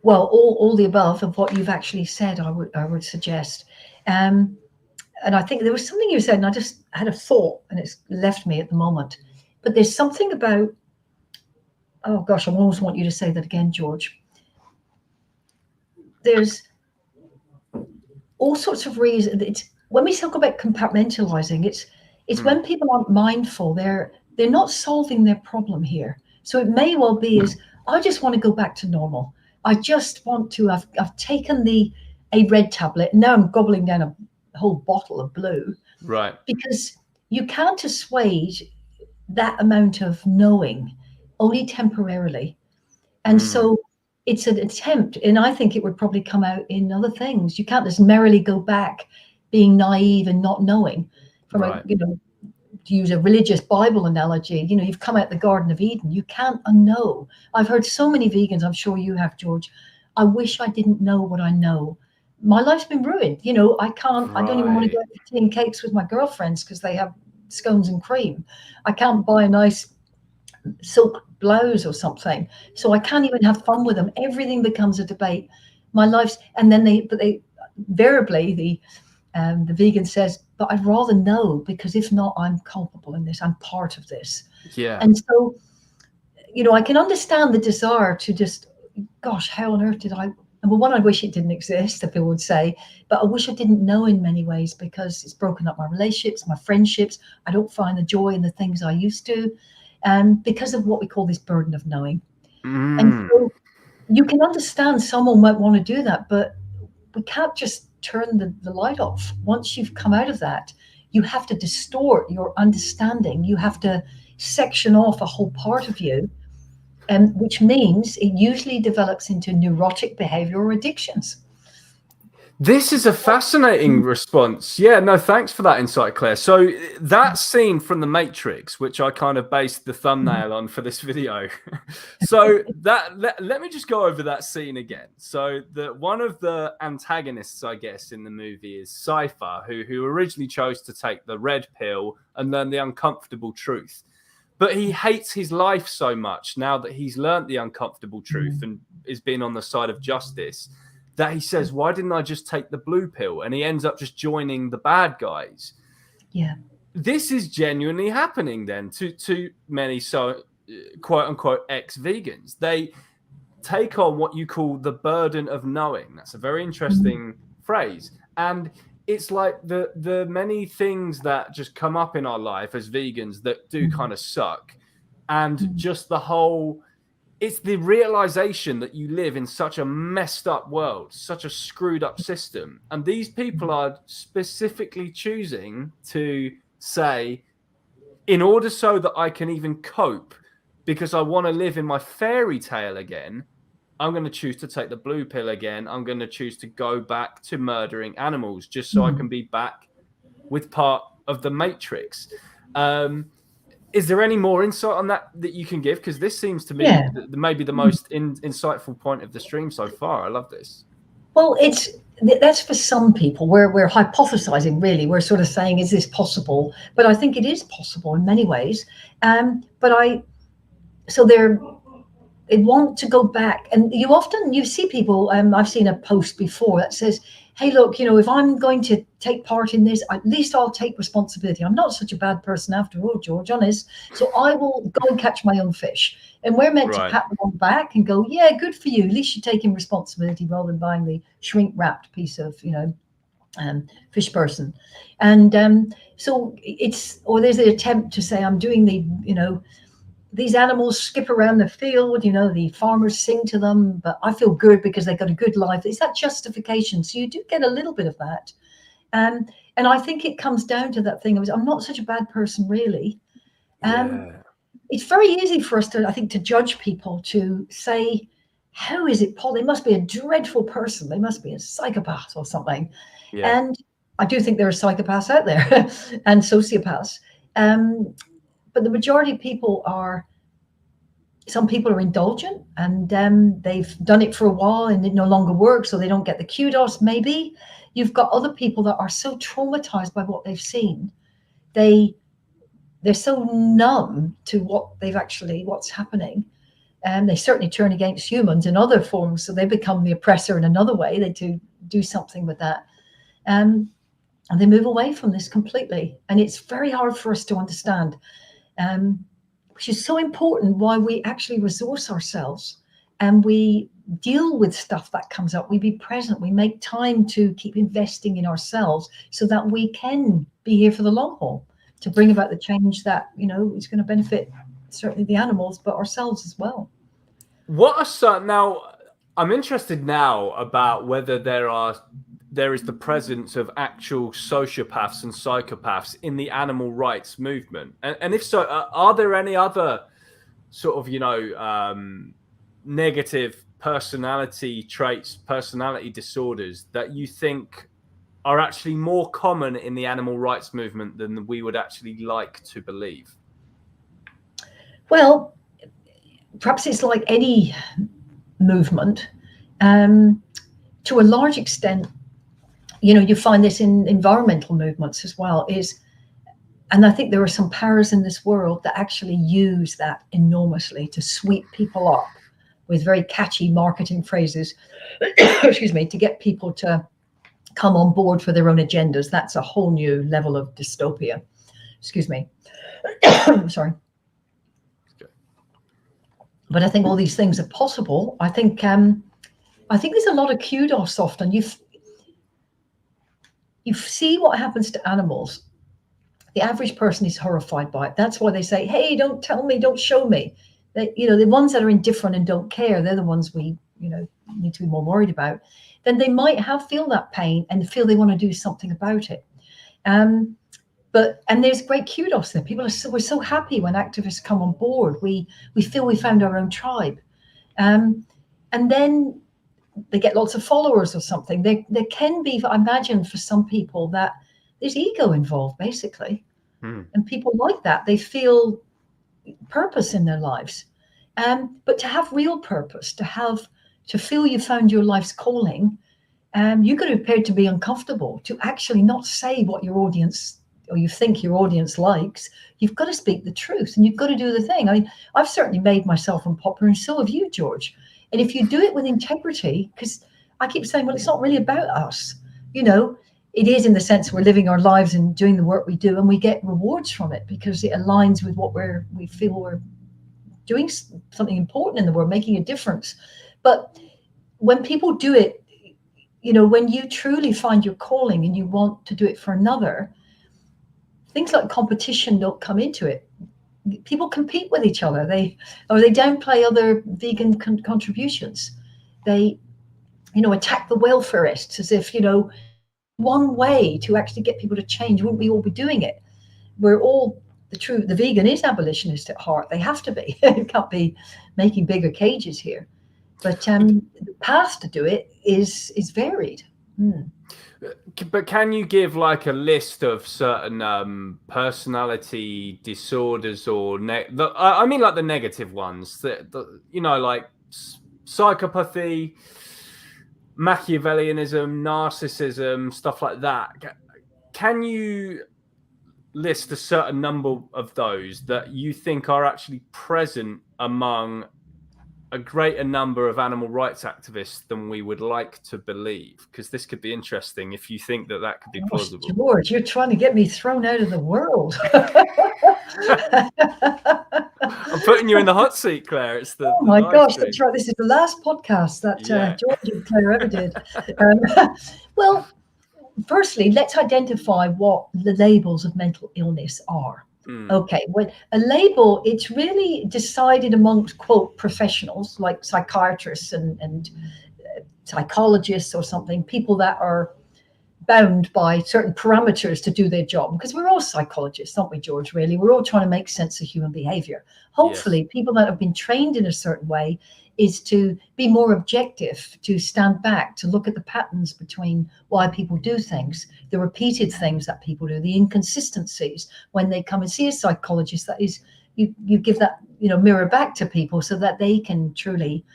Well, all the above of what you've actually said, I would suggest. And I think there was something you said, and I just had a thought, and it's left me at the moment. But there's something about, oh gosh, I always want you to say that again, George. There's all sorts of reasons. It's when we talk about compartmentalizing, it's when people aren't mindful, they're not solving their problem here. So it may well be is, I just want to go back to normal. I just want to, I've taken a red tablet, and now I'm gobbling down a whole bottle of blue. Right. Because you can't assuage that amount of knowing, only temporarily. And so it's an attempt, and I think it would probably come out in other things. You can't just merrily go back being naive and not knowing. From a, to use a religious Bible analogy, you've come out the Garden of Eden. You can't unknow. I've heard so many vegans, I'm sure you have, George. I wish I didn't know what I know. My life's been ruined. I can't, I don't even want to go out for tea and cakes with my girlfriends because they have scones and cream. I can't buy a nice silk blouse or something. So I can't even have fun with them. Everything becomes a debate. My life's, and then they invariably, the vegan says, but I'd rather know, because if not, I'm culpable in this. I'm part of this. Yeah. And so, I can understand the desire to just, gosh, how on earth did I, number one, I wish it didn't exist, if people would say, but I wish I didn't know in many ways, because it's broken up my relationships, my friendships. I don't find the joy in the things I used to, because of what we call this burden of knowing. And so you can understand someone might want to do that, but we can't just turn the light off. Once you've come out of that, you have to distort your understanding. You have to section off a whole part of you, which means it usually develops into neurotic behavior or addictions. This is a fascinating response. Yeah, no, thanks for that insight, Claire. So that scene from The Matrix, which I kind of based the thumbnail on for this video. So let me just go over that scene again. So one of the antagonists, I guess, in the movie is Cypher, who originally chose to take the red pill and learn the uncomfortable truth. But he hates his life so much now that he's learned the uncomfortable truth and is being on the side of justice, that he says, why didn't I just take the blue pill? And he ends up just joining the bad guys. Yeah. This is genuinely happening then to many, so quote unquote ex-vegans. They take on what you call the burden of knowing. That's a very interesting phrase. And it's like the many things that just come up in our life as vegans that do kind of suck. And just the whole, it's the realization that you live in such a messed up world, such a screwed up system. And these people are specifically choosing to say, in order so that I can even cope, because I want to live in my fairy tale again, I'm going to choose to take the blue pill again. I'm going to choose to go back to murdering animals just so I can be back with part of the Matrix. Is there any more insight on that you can give? Because this seems to me maybe the most insightful point of the stream so far. I love this. Well, that's for some people. We're hypothesizing, really. We're sort of saying, is this possible? But I think it is possible in many ways. So they want to go back, and you see people. I've seen a post before that says, hey, look, if I'm going to take part in this, at least I'll take responsibility. I'm not such a bad person after all, George, honest. So I will go and catch my own fish. And we're meant to pat them on the back and go, yeah, good for you. At least you're taking responsibility rather than buying the shrink wrapped piece of, fish person. And so there's an attempt to say, I'm doing these animals skip around the field, the farmers sing to them, but I feel good because they got a good life. It's that justification. So you do get a little bit of that. And I think it comes down to that thing of, I'm not such a bad person, really. It's very easy for us to judge people, to say, how is it possible? They must be a dreadful person. They must be a psychopath or something. Yeah. And I do think there are psychopaths out there and sociopaths. But the majority of people are, some people are indulgent, and they've done it for a while and it no longer works, so they don't get the kudos. Maybe you've got other people that are so traumatized by what they've seen, they're so numb to what's happening, and they certainly turn against humans in other forms. So they become the oppressor in another way. They do something with that, and they move away from this completely. And it's very hard for us to understand. Which is so important, why we actually resource ourselves and we deal with stuff that comes up. We be present, we make time to keep investing in ourselves so that we can be here for the long haul, to bring about the change that, is going to benefit certainly the animals, but ourselves as well. Now, I'm interested now about whether there is the presence of actual sociopaths and psychopaths in the animal rights movement. And if so, are there any other sort of, negative personality traits, personality disorders that you think are actually more common in the animal rights movement than we would actually like to believe? Well, perhaps it's like any movement. To a large extent, you find this in environmental movements as well, and I think there are some powers in this world that actually use that enormously to sweep people up with very catchy marketing phrases, excuse me, to get people to come on board for their own agendas. That's a whole new level of dystopia. Excuse me. Sorry. But I think all these things are possible. I think there's a lot of kudos often. You see what happens to animals. The average person is horrified by it. That's why they say, hey, don't tell me, don't show me. The ones that are indifferent and don't care, they're the ones we, need to be more worried about. Then they might feel that pain and feel they want to do something about it. And there's great kudos there. We're so happy when activists come on board. We feel we found our own tribe. And then they get lots of followers or something. There can be, I imagine, for some people that there's ego involved, basically. And people like that, they feel purpose in their lives. But to have real purpose, to feel you found your life's calling, you've got to be prepared to be uncomfortable, to actually not say what your audience or you think your audience likes. You've got to speak the truth, and you've got to do the thing. I mean, I've certainly made myself unpopular, and so have you, George. And if you do it with integrity, because I keep saying, well, it's not really about us. It is in the sense we're living our lives and doing the work we do, and we get rewards from it because it aligns with what we feel we're doing something important in the world, making a difference. But when people do it, when you truly find your calling and you want to do it for another, things like competition don't come into it. People compete with each other. They downplay other vegan contributions. They, attack the welfareists as if, one way to actually get people to change, wouldn't we all be doing it? We're all the vegan is abolitionist at heart. They have to be. You can't be making bigger cages here. But the path to do it is varied. But can you give like a list of certain personality disorders or I mean like the negative ones that like psychopathy, Machiavellianism, narcissism, stuff like that. Can you list a certain number of those that you think are actually present among a greater number of animal rights activists than we would like to believe? Because this could be interesting if you think that could be plausible. George, you're trying to get me thrown out of the world. I'm putting you in the hot seat, Claire. Oh my gosh, that's right. This is the last podcast that George and Claire ever did. Well, firstly, let's identify what the labels of mental illness are. Okay, well, a label, it's really decided amongst, quote, professionals like psychiatrists and psychologists or something, people that are bound by certain parameters to do their job, because we're all psychologists, aren't we, George? Really, we're all trying to make sense of human behavior. Hopefully, people that have been trained in a certain way is to be more objective, to stand back, to look at the patterns between why people do things, the repeated things that people do, the inconsistencies when they come and see a psychologist. That is, you give that, mirror back to people so that they can truly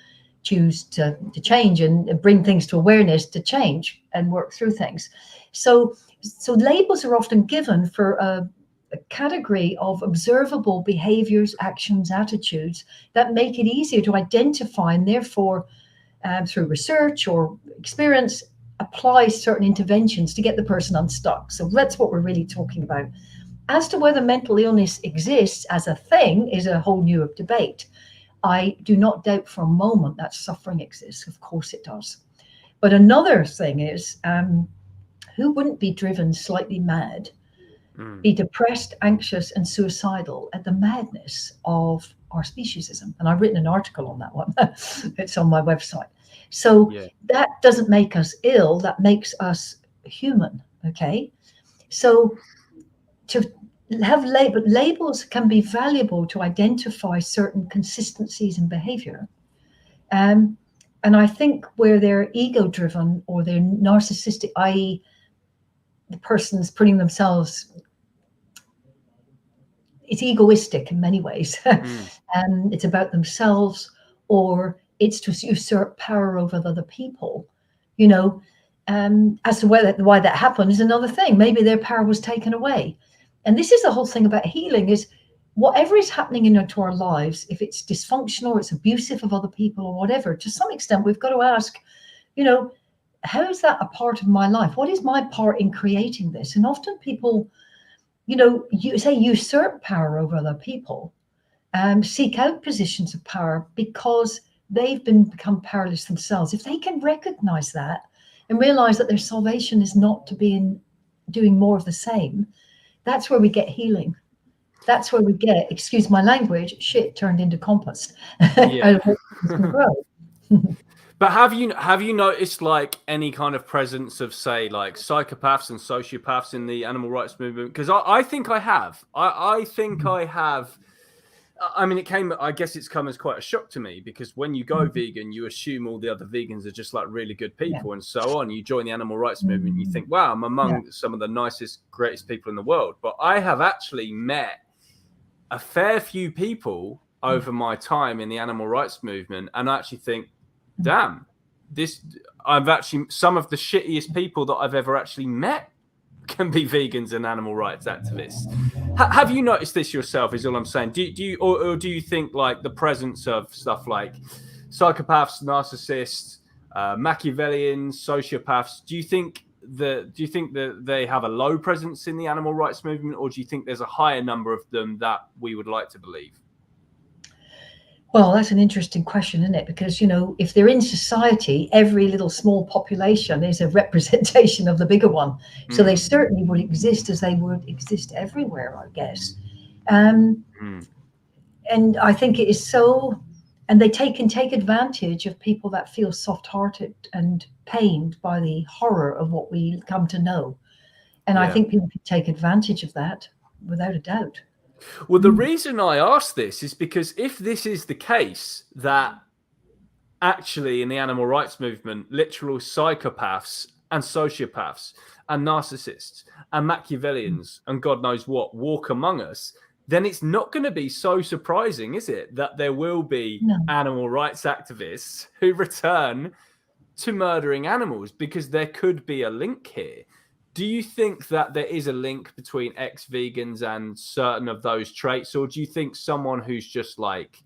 choose to change and bring things to awareness, to change and work through things. So labels are often given for a category of observable behaviors, actions, attitudes that make it easier to identify, and therefore through research or experience apply certain interventions to get the person unstuck. So that's what we're really talking about. As to whether mental illness exists as a thing is a whole new debate. I do not doubt for a moment that suffering exists. Of course it does. But another thing is, who wouldn't be driven slightly mad, be depressed, anxious, and suicidal at the madness of our speciesism? And I've written an article on that one. It's on my website. So that doesn't make us ill. That makes us human. Okay. So to have labels can be valuable to identify certain consistencies in behavior. And I think where they're ego driven or they're narcissistic, i.e. the person's putting themselves, it's egoistic in many ways. It's about themselves, or it's to usurp power over other people, as to why that happened is another thing. Maybe their power was taken away. And this is the whole thing about healing, is whatever is happening into our lives, if it's dysfunctional or it's abusive of other people or whatever, to some extent, we've got to ask, how is that a part of my life? What is my part in creating this? And often people, you say usurp power over other people, seek out positions of power because they've become powerless themselves. If they can recognize that and realize that their salvation is not to be in doing more of the same, that's where we get healing. That's where we get, excuse my language, shit turned into compost. Yeah. But have you noticed like any kind of presence of, say, like psychopaths and sociopaths in the animal rights movement? Because I think I have. I think I have. I mean, I guess it's come as quite a shock to me, because when you go vegan, you assume all the other vegans are just like really good people and so on. You join the animal rights movement, you think, wow, I'm among some of the nicest, greatest people in the world. But I have actually met a fair few people over my time in the animal rights movement, and I actually think, damn, some of the shittiest people that I've ever actually met can be vegans and animal rights activists. Have you noticed this yourself, is all I'm saying? Do you think like the presence of stuff like psychopaths, narcissists, Machiavellians, sociopaths, do you think that they have a low presence in the animal rights movement, or do you think there's a higher number of them that we would like to believe? Well, that's an interesting question, isn't it? Because, if they're in society, every little small population is a representation of the bigger one. So they certainly would exist as they would exist everywhere, I guess. And I think it is so, and they can take advantage of people that feel soft-hearted and pained by the horror of what we come to know. And I think people can take advantage of that without a doubt. Well, the reason I ask this is because if this is the case, that actually in the animal rights movement, literal psychopaths and sociopaths and narcissists and Machiavellians and God knows what walk among us, then it's not going to be so surprising, is it, that there will be animal rights activists who return to murdering animals, because there could be a link here. Do you think that there is a link between ex-vegans and certain of those traits? Or do you think someone who's just like,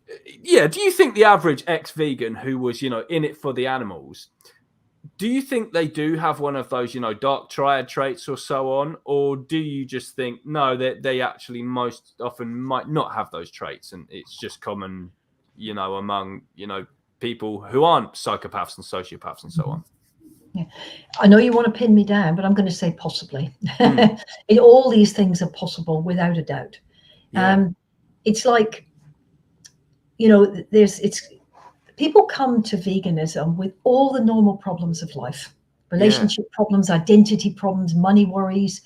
do you think the average ex-vegan who was, in it for the animals, do you think they do have one of those, dark triad traits or so on? Or do you just think, no, they actually most often might not have those traits, and it's just common, among, people who aren't psychopaths and sociopaths and so on? Yeah. I know you want to pin me down, but I'm going to say possibly. All these things are possible without a doubt. It's like, people come to veganism with all the normal problems of life. relationship problems, identity problems, money worries,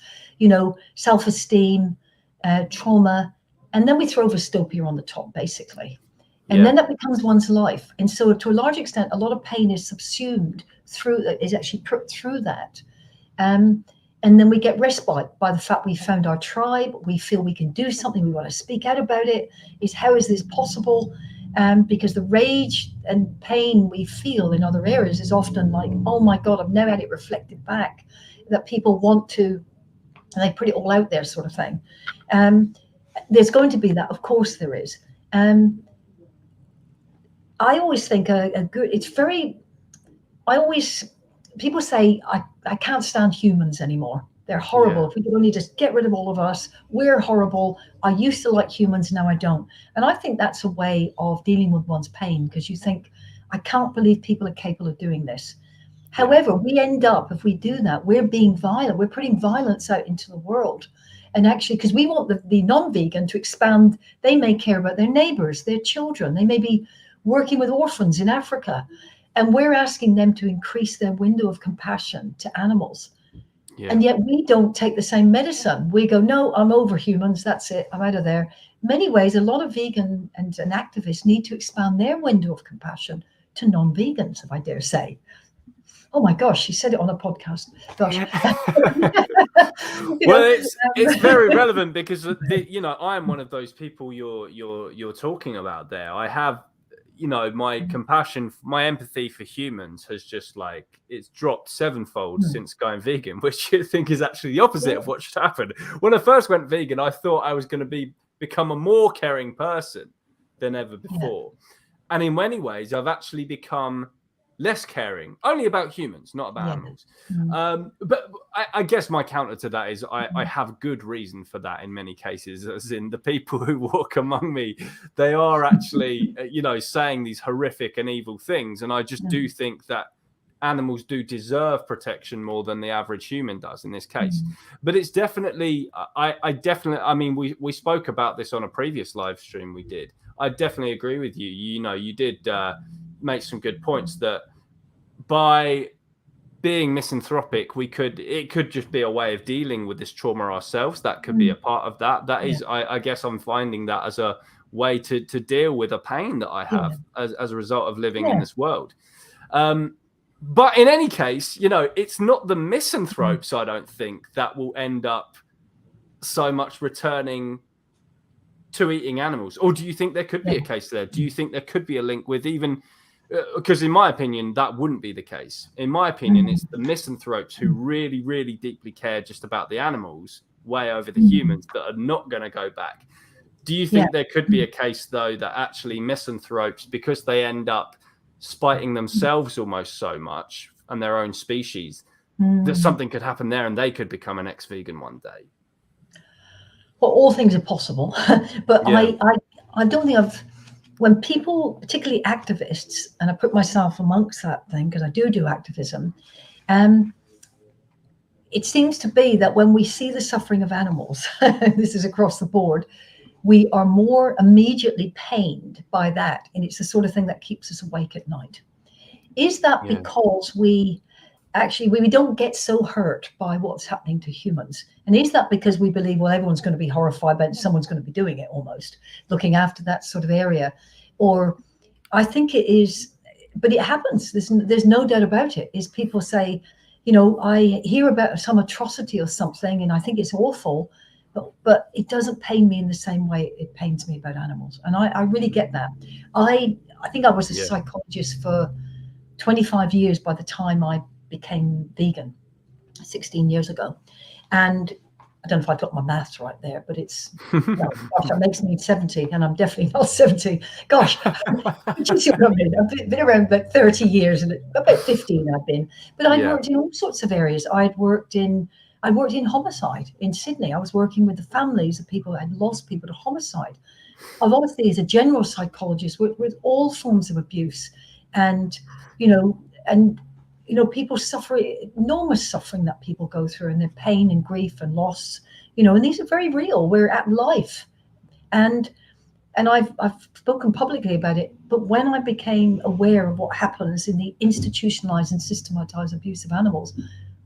self-esteem, trauma. And then we throw Vestopia on the top, basically. And then that becomes one's life. And so to a large extent, a lot of pain is actually put through that. And then we get respite by the fact we found our tribe. We feel we can do something. We want to speak out about it. How is this possible? Because the rage and pain we feel in other areas is often like, oh my God, I've now had it reflected back, that people want to, and they put it all out there, sort of thing. There's going to be that, of course there is. I always think people say, I can't stand humans anymore. They're horrible. If we could only just get rid of all of us, we're horrible. I used to like humans, now I don't. And I think that's a way of dealing with one's pain, because you think, I can't believe people are capable of doing this. However, we end up, if we do that, we're being violent. We're putting violence out into the world. And actually, because we want the non-vegan to expand, they may care about their neighbors, their children. They may be working with orphans in Africa. And we're asking them to increase their window of compassion to animals. And yet we don't take the same medicine. We go, no, I'm over humans. That's it. I'm out of there. In many ways, a lot of vegan and activists need to expand their window of compassion to non-vegans, if I dare say. Oh my gosh, she said it on a podcast. Gosh. It's very relevant, because I am one of those people you're talking about there. I have, my compassion, my empathy for humans has just it's dropped sevenfold since going vegan, which you think is actually the opposite of what should happen. When I first went vegan, I thought I was going to become a more caring person than ever before. And in many ways, I've actually become less caring, only about humans, not about animals. But I guess my counter to that is I have good reason for that in many cases, as in the people who walk among me, they are actually, saying these horrific and evil things. And I just do think that animals do deserve protection more than the average human does in this case. But it's definitely, I mean, we spoke about this on a previous live stream we did. I definitely agree with you. You did make some good points that by being misanthropic, it could just be a way of dealing with this trauma ourselves. That could be a part of that. That is, I guess I'm finding that as a way to deal with a pain that I have as a result of living in this world. But in any case, it's not the misanthropes, I don't think, that will end up so much returning to eating animals. Or do you think there could be a case there? Do you think there could be a link with even, because in my opinion, that wouldn't be the case. In my opinion, it's the misanthropes who really, really deeply care just about the animals way over the humans that are not going to go back. Do you think there could be a case, though, that actually misanthropes, because they end up spiting themselves almost so much and their own species, that something could happen there and they could become an ex-vegan one day? Well, all things are possible, but I don't think when people, particularly activists, and I put myself amongst that thing because I do activism, it seems to be that when we see the suffering of animals, this is across the board, we are more immediately pained by that. And it's the sort of thing that keeps us awake at night. Is that because we don't get so hurt by what's happening to humans? And is that because we believe, well, everyone's going to be horrified, but someone's going to be doing it, almost looking after that sort of area? Or I think it is, but it happens. There's no doubt about it. Is people say, I hear about some atrocity or something and I think it's awful, but it doesn't pain me in the same way it pains me about animals. And I really get that. I think I was a psychologist for 25 years by the time I became vegan 16 years ago. And I don't know if I got my maths right there, but it's, gosh, that makes me 70 and I'm definitely not 70. Gosh, you see what I mean? I've been around about 30 years and about 15 I've been, but I worked in all sorts of areas. I worked in homicide in Sydney. I was working with the families of people who had lost people to homicide. I've obviously, as a general psychologist, worked with all forms of abuse and people suffer enormous suffering that people go through, and their pain and grief and loss, and these are very real. We're at life. And and I've spoken publicly about it, but when I became aware of what happens in the institutionalized and systematized abuse of animals,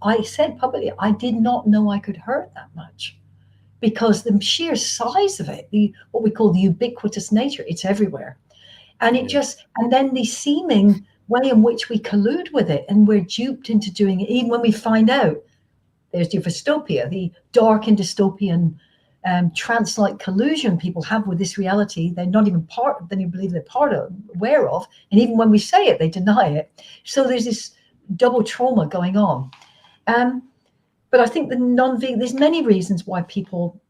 I said publicly, I did not know I could hurt that much, because the sheer size of it, what we call the ubiquitous nature, it's everywhere. And it just, and then the seeming way in which we collude with it, and we're duped into doing it, even when we find out there's dystopia, the dark and dystopian trance-like collusion people have with this reality. They're not even part, then you believe they're aware of, and even when we say it, they deny it. So there's this double trauma going on. But I think the non-vegan, there's many reasons why people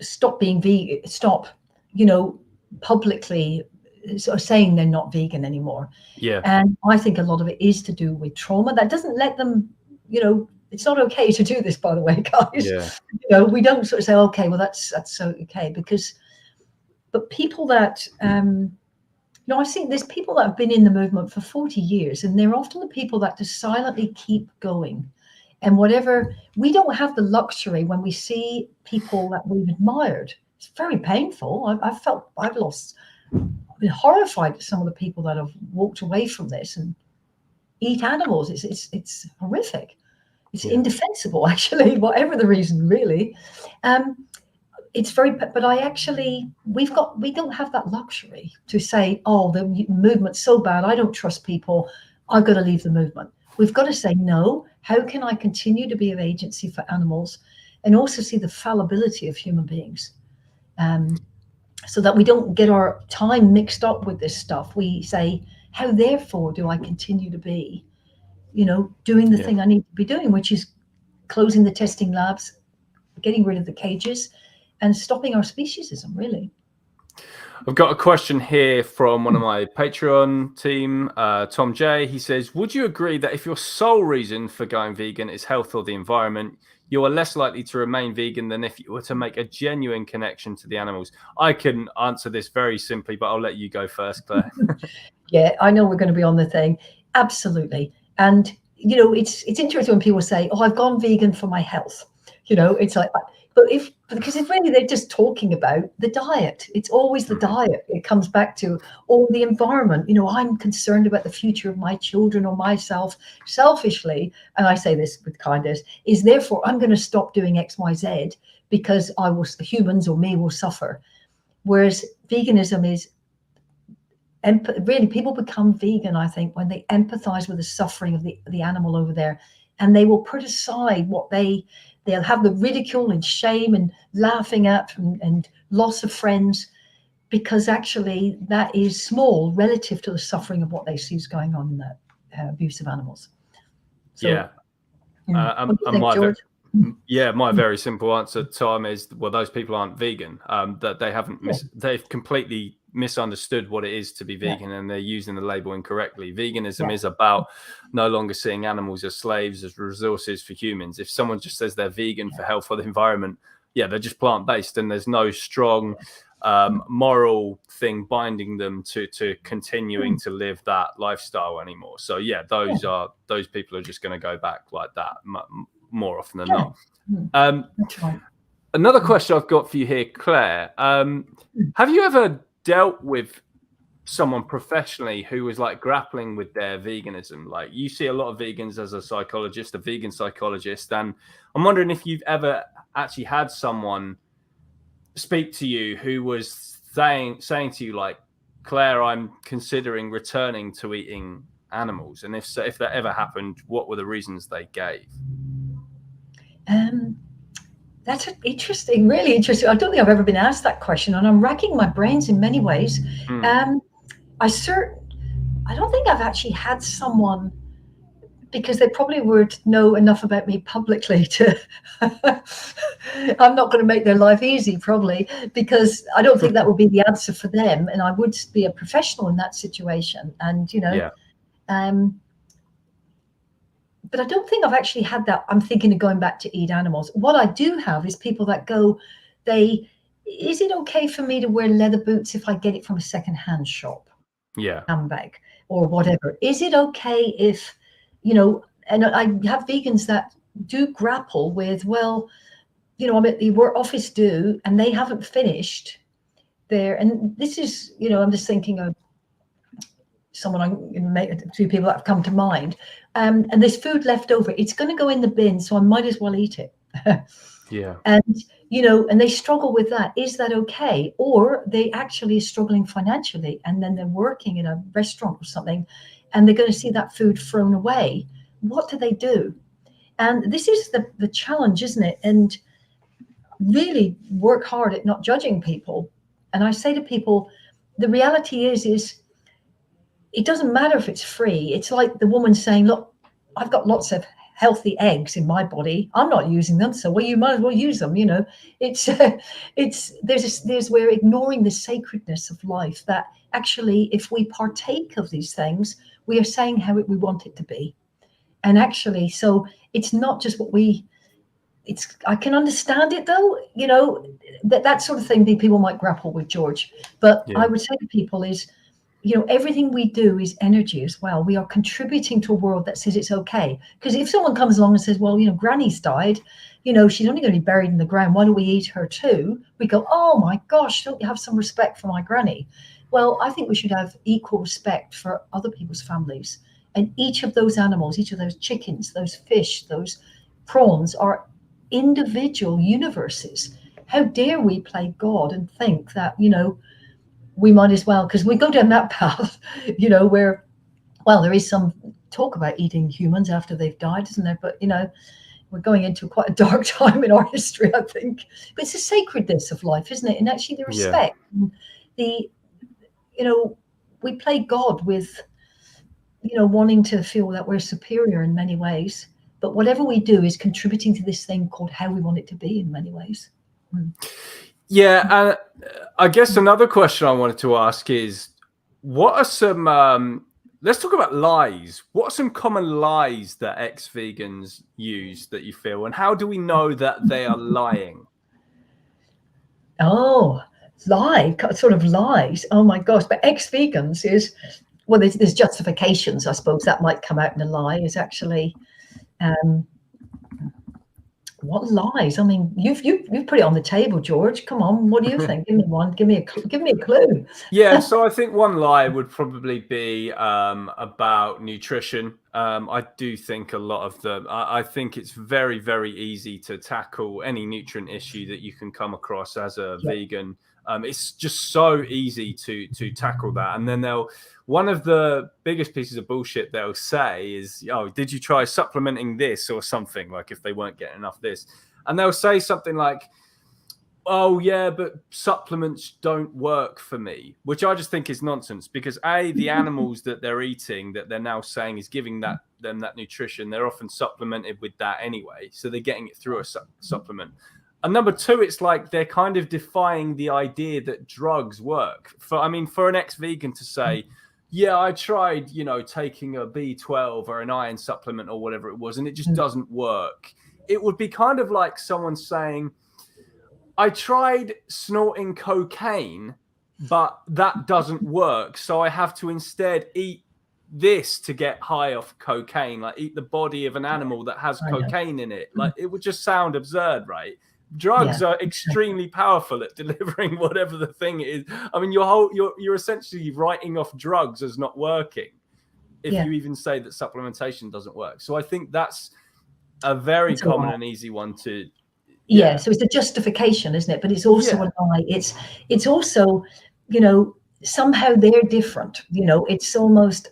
stop being vegan, publicly sort of saying they're not vegan anymore. Yeah. And I think a lot of it is to do with trauma. That doesn't let them, it's not okay to do this, by the way, guys. Yeah. We don't sort of say, okay, well, that's so okay, but people that, I've seen there's people that have been in the movement for 40 years, and they're often the people that just silently keep going. And whatever, we don't have the luxury when we see people that we've admired. It's very painful. I've been horrified at some of the people that have walked away from this and eat animals. It's horrific. It's indefensible, actually, whatever the reason, really. It's very, but we don't have that luxury to say, oh, the movement's so bad, I don't trust people, I've got to leave the movement. We've got to say, no, how can I continue to be of agency for animals and also see the fallibility of human beings? So that we don't get our time mixed up with this stuff. We say, how therefore do I continue to be, doing the thing I need to be doing, which is closing the testing labs, getting rid of the cages, and stopping our speciesism, really. I've got a question here from one of my Patreon team, Tom J. He says, would you agree that if your sole reason for going vegan is health or the environment, you are less likely to remain vegan than if you were to make a genuine connection to the animals? I can answer this very simply, but I'll let you go first, Claire. Yeah, I know we're going to be on the thing. Absolutely. And, it's interesting when people say, oh, I've gone vegan for my health. It's like, because it's really, they're just talking about the diet. It's always the diet. It comes back to, or the environment. I'm concerned about the future of my children or myself selfishly. And I say this with kindness, is therefore I'm going to stop doing X, Y, Z because humans or me will suffer. Whereas veganism is, really, people become vegan, I think, when they empathize with the suffering of the animal over there, and they will put aside what they'll have the ridicule and shame and laughing at and loss of friends, because actually that is small relative to the suffering of what they see is going on in that abuse of animals. So, what do you think, George? My very simple answer, Tom, is, well, those people aren't vegan. That they haven't they've completely misunderstood what it is to be vegan, and they're using the label incorrectly. Veganism is about no longer seeing animals as slaves, as resources for humans. If someone just says they're vegan for health or the environment, they're just plant-based, and there's no strong moral thing binding them to continuing to live that lifestyle anymore. So those people are just going to go back like that more often than not. That's right. Another question I've got for you here, Claire. Have you ever dealt with someone professionally who was like grappling with their veganism? Like, you see a lot of vegans as a psychologist, a vegan psychologist, and I'm wondering if you've ever actually had someone speak to you who was saying to you, like, Claire, I'm considering returning to eating animals, and if so, if that ever happened, what were the reasons they gave? That's interesting, really interesting. I don't think I've ever been asked that question, and I'm racking my brains in many ways. I don't think I've actually had someone, because they probably would know enough about me publicly to I'm not going to make their life easy, probably, because I don't think that would be the answer for them, and I would be a professional in that situation. And but I don't think I've actually had that. I'm thinking of going back to eat animals. What I do have is people that go, is it okay for me to wear leather boots if I get it from a secondhand shop? Handbag or whatever. Is it okay if, and I have vegans that do grapple with, well, I'm at the work office and they haven't finished. there, and this is, I'm just thinking of two people that have come to mind, and there's food left over. It's going to go in the bin, so I might as well eat it. Yeah. And and they struggle with that. Is that okay? Or they actually are struggling financially, and then they're working in a restaurant or something, and they're going to see that food thrown away. What do they do? And this is the challenge, isn't it? And really work hard at not judging people. And I say to people, the reality is it doesn't matter if it's free. It's like the woman saying, look, I've got lots of healthy eggs in my body. I'm not using them, so you might as well use them. It's we're ignoring the sacredness of life, that actually if we partake of these things, we are saying how we want it to be. And actually, so it's not just I can understand it though, that sort of thing people might grapple with, George. But I would say to people is, everything we do is energy as well. We are contributing to a world that says it's okay. Because if someone comes along and says, well, Granny's died, she's only going to be buried in the ground, why don't we eat her too? We go, oh my gosh, don't you have some respect for my granny? Well, I think we should have equal respect for other people's families. And each of those animals, each of those chickens, those fish, those prawns are individual universes. How dare we play God and think that, we might as well, because we go down that path, where, well, there is some talk about eating humans after they've died, isn't there? But, we're going into quite a dark time in our history, I think. But it's the sacredness of life, isn't it? And actually the respect, we play God with, wanting to feel that we're superior in many ways. But whatever we do is contributing to this thing called how we want it to be in many ways. Yeah, and I guess another question I wanted to ask is, what are some, let's talk about lies. What are some common lies that ex-vegans use that you feel, and how do we know that they are lying? Oh, sort of lies. Oh my gosh. But ex-vegans is, well, there's justifications, I suppose, that might come out in a lie, is actually, what lies? I mean, you've put it on the table, George. Come on, what do you think? Give me one. Give me a clue. Yeah, so I think one lie would probably be about nutrition. I do think a lot of I think it's very, very easy to tackle any nutrient issue that you can come across as a vegan. It's just so easy to tackle that. And then one of the biggest pieces of bullshit they'll say is, oh, did you try supplementing this or something, like if they weren't getting enough this? And they'll say something like, oh yeah, but supplements don't work for me, which I just think is nonsense, because the animals that they're eating, that they're now saying is giving them that nutrition, they're often supplemented with that anyway, so they're getting it through a supplement. And number two, it's like they're kind of defying the idea that drugs work. For an ex-vegan to say, yeah, I tried, taking a B12 or an iron supplement or whatever it was, and it just doesn't work. It would be kind of like someone saying, I tried snorting cocaine, but that doesn't work, so I have to instead eat this to get high off cocaine, like eat the body of an animal that has cocaine in it. Like, it would just sound absurd, right? Drugs are extremely powerful at delivering whatever the thing is. I mean, you're essentially writing off drugs as not working if you even say that supplementation doesn't work. So I think that's a very common and easy one to. Yeah, so it's a justification, isn't it? But it's also a lie. It's also, somehow they're different. It's almost,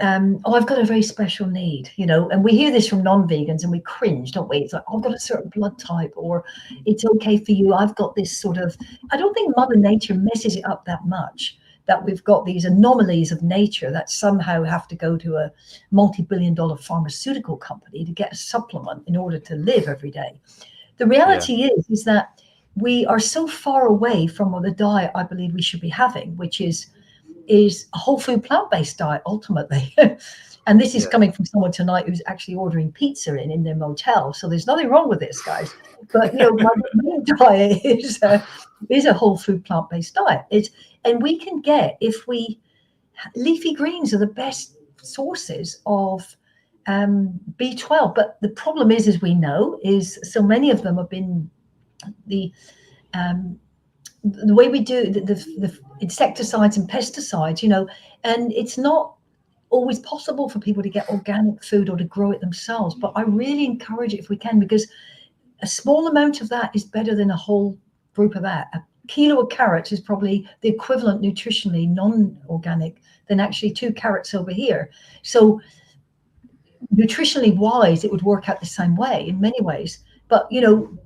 I've got a very special need, and we hear this from non-vegans and we cringe, don't we? It's like, I've got a certain blood type, or it's okay for you. I've got this sort of, I don't think Mother Nature messes it up that much, that we've got these anomalies of nature that somehow have to go to a multi-billion-dollar pharmaceutical company to get a supplement in order to live every day. The reality is that we are so far away from the diet I believe we should be having, which is a whole food plant-based diet ultimately. And this is coming from someone tonight who's actually ordering pizza in their motel. So there's nothing wrong with this, guys. But my main diet is a whole food plant-based diet. And we can get, leafy greens are the best sources of B12, but the problem is, as we know, is so many of them have been the way we do the insecticides and pesticides, you know, and it's not always possible for people to get organic food or to grow it themselves. But I really encourage it if we can, because a small amount of that is better than a whole group of that. A kilo of carrots is probably the equivalent nutritionally non-organic than actually 2 carrots over here. So nutritionally wise, it would work out the same way in many ways. But, you know,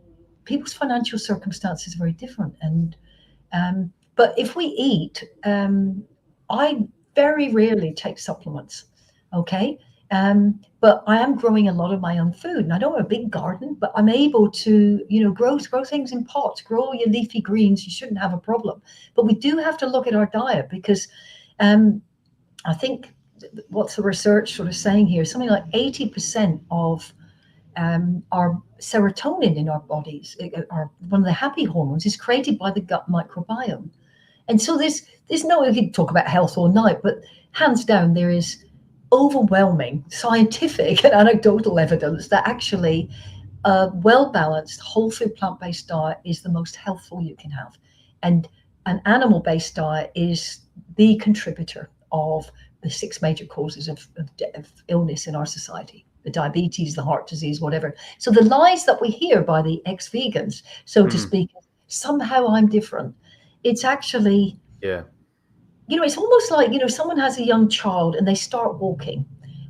people's financial circumstances are very different. And but if we eat, I very rarely take supplements, okay? But I am growing a lot of my own food, and I don't have a big garden, but I'm able to, you know, grow things in pots, grow your leafy greens. You shouldn't have a problem. But we do have to look at our diet, because I think what's the research sort of saying here? Something like 80% of our serotonin in our bodies, one of the happy hormones, is created by the gut microbiome. And so there's no, we could talk about health all night, but hands down, there is overwhelming scientific and anecdotal evidence that actually a well-balanced whole food plant-based diet is the most healthful you can have. And an animal-based diet is the contributor of the 6 major causes of illness in our society: the diabetes, the heart disease, whatever. So the lies that we hear by the ex-vegans, so to speak, somehow I'm different. It's actually, you know, it's almost like, you know, someone has a young child and they start walking.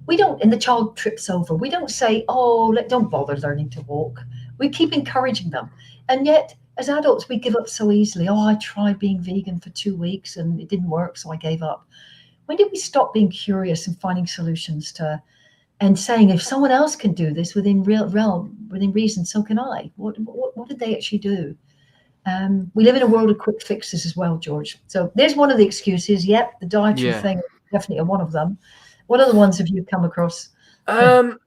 We don't, and the child trips over. We don't say, oh, don't bother learning to walk. We keep encouraging them. And yet, as adults, we give up so easily. Oh, I tried being vegan for 2 weeks and it didn't work, so I gave up. When did we stop being curious and finding solutions to, and saying, if someone else can do this within reason, so can I? What did they actually do? We live in a world of quick fixes as well, George. So there's one of the excuses. Yep, the dietary thing is definitely one of them. What other ones have you come across? I've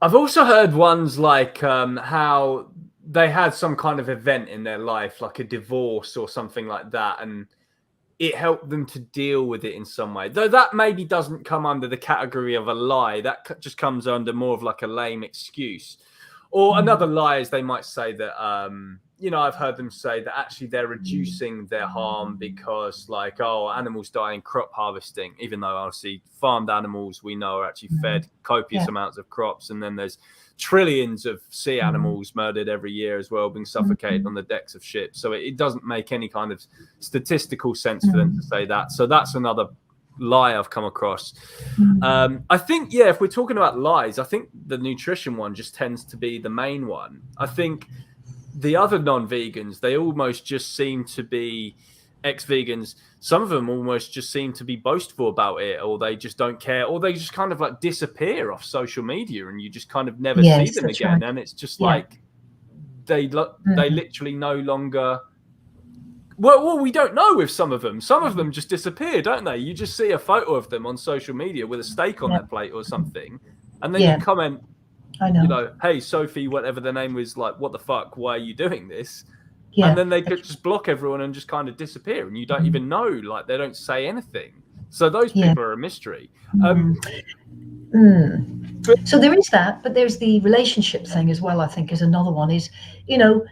also heard ones like how they had some kind of event in their life, like a divorce or something like that, and it helped them to deal with it in some way. Though that maybe doesn't come under the category of a lie. That just comes under more of like a lame excuse. Or another lie is they might say that, you know, I've heard them say that actually they're reducing their harm because, like, oh, animals die in crop harvesting, even though obviously farmed animals we know are actually fed copious amounts of crops. And then there's trillions of sea animals murdered every year as well, being suffocated on the decks of ships. So it doesn't make any kind of statistical sense for them to say that. So that's another lie I've come across. I think, if we're talking about lies, I think the nutrition one just tends to be the main one. I think the other non-vegans, they almost just seem to be ex-vegans. Some of them almost just seem to be boastful about it, or they just don't care, or they just kind of like disappear off social media and you just kind of never see them again. Right. And it's just like they literally no longer. Well, we don't know with some of them. Some of them just disappear, don't they? You just see a photo of them on social media with a steak on their plate or something, and then you comment, you know, hey, Sophie, whatever their name was, like, what the fuck? Why are you doing this? And then they could just block everyone and just kind of disappear, and you don't even know, like, they don't say anything. So those people are a mystery. So there is that, but there's the relationship thing as well, I think, is another one. Is, you know,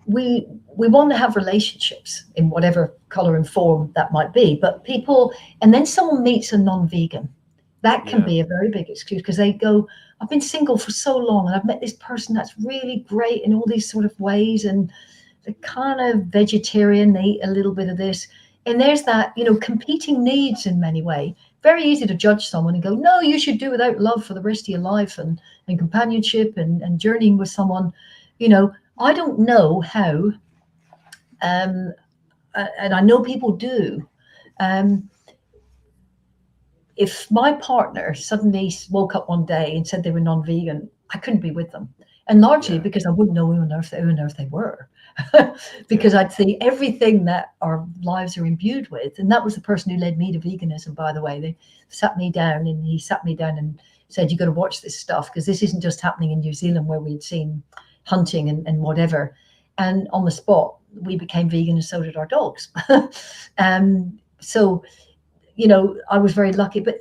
we want to have relationships in whatever color and form that might be, but people, and then someone meets a non-vegan, that can be a very big excuse, because they go, I've been single for so long and I've met this person that's really great in all these sort of ways, and they're kind of vegetarian, they eat a little bit of this, and there's that, you know, competing needs in many ways. Very easy to judge someone and go, no, you should do without love for the rest of your life, and companionship and journeying with someone. You know, I don't know how, and I know people do. If my partner suddenly woke up one day and said they were non-vegan, I couldn't be with them. And largely because I wouldn't know who on earth they were. Because I'd see everything that our lives are imbued with. And that was the person who led me to veganism, by the way. They sat me down and said, you got to watch this stuff, because this isn't just happening in New Zealand where we'd seen hunting and whatever. And on the spot, we became vegan, and so did our dogs. So, you know, I was very lucky, but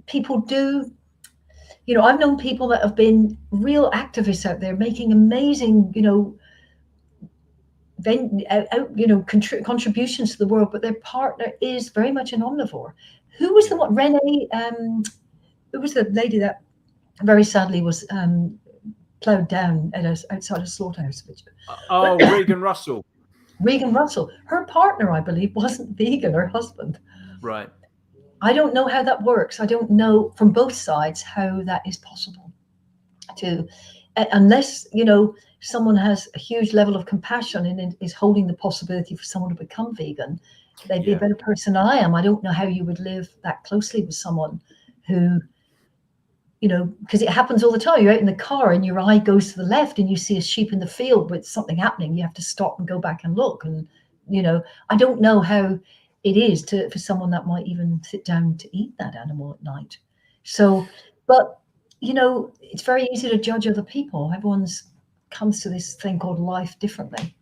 people do, you know, I've known people that have been real activists out there making amazing, you know, contributions to the world, but their partner is very much an omnivore. Who was the one? Renee, who was the lady that very sadly was ploughed down outside a slaughterhouse? Oh, Regan Russell. Regan Russell. Her partner, I believe, wasn't vegan, her husband. Right. I don't know how that works. I don't know from both sides how that is possible to, unless, someone has a huge level of compassion and is holding the possibility for someone to become vegan. They'd be a better person than I am. I don't know how you would live that closely with someone who, because it happens all the time. You're out in the car and your eye goes to the left and you see a sheep in the field with something happening. You have to stop and go back and look. And, I don't know how it is for someone that might even sit down to eat that animal at night. So, but, it's very easy to judge other people. Everyone's comes to this thing called life differently.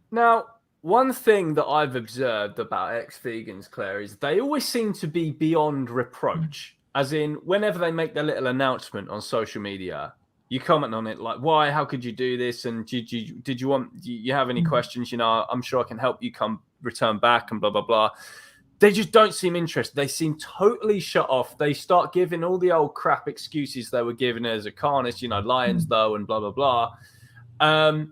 Now, one thing that I've observed about ex-vegans, Claire, is they always seem to be beyond reproach. As in, whenever they make their little announcement on social media, you comment on it like, why, how could you do this? And do you have any questions? I'm sure I can help you return back and blah, blah, blah. They just don't seem interested. They seem totally shut off. They start giving all the old crap excuses they were given as a carnist, lions though, and blah, blah, blah.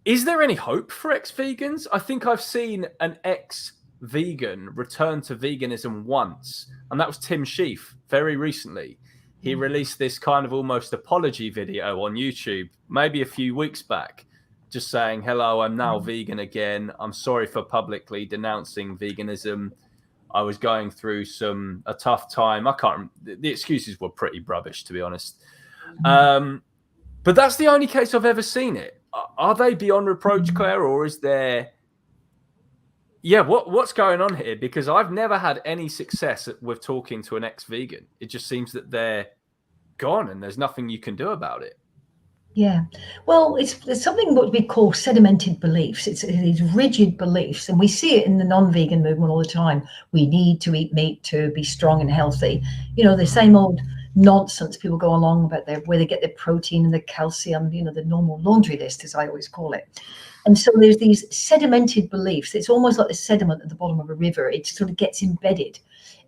Is there any hope for ex-vegans? I think I've seen an ex-vegan return to veganism once, and that was Tim Sheaf very recently. He released this kind of almost apology video on YouTube, maybe a few weeks back, just saying, hello, I'm now vegan again. I'm sorry for publicly denouncing veganism. I was going through a tough time. The excuses were pretty rubbish, to be honest. But that's the only case I've ever seen it. Are they beyond reproach, Claire, or is there... what's going on here? Because I've never had any success with talking to an ex-vegan. It just seems that they're gone and there's nothing you can do about it. Yeah, well, there's something what we call sedimented beliefs. It's these rigid beliefs, and we see it in the non-vegan movement all the time. We need to eat meat to be strong and healthy. The same old nonsense people go along about where they get their protein and the calcium, the normal laundry list, as I always call it. And so there's these sedimented beliefs. It's almost like the sediment at the bottom of a river. It sort of gets embedded.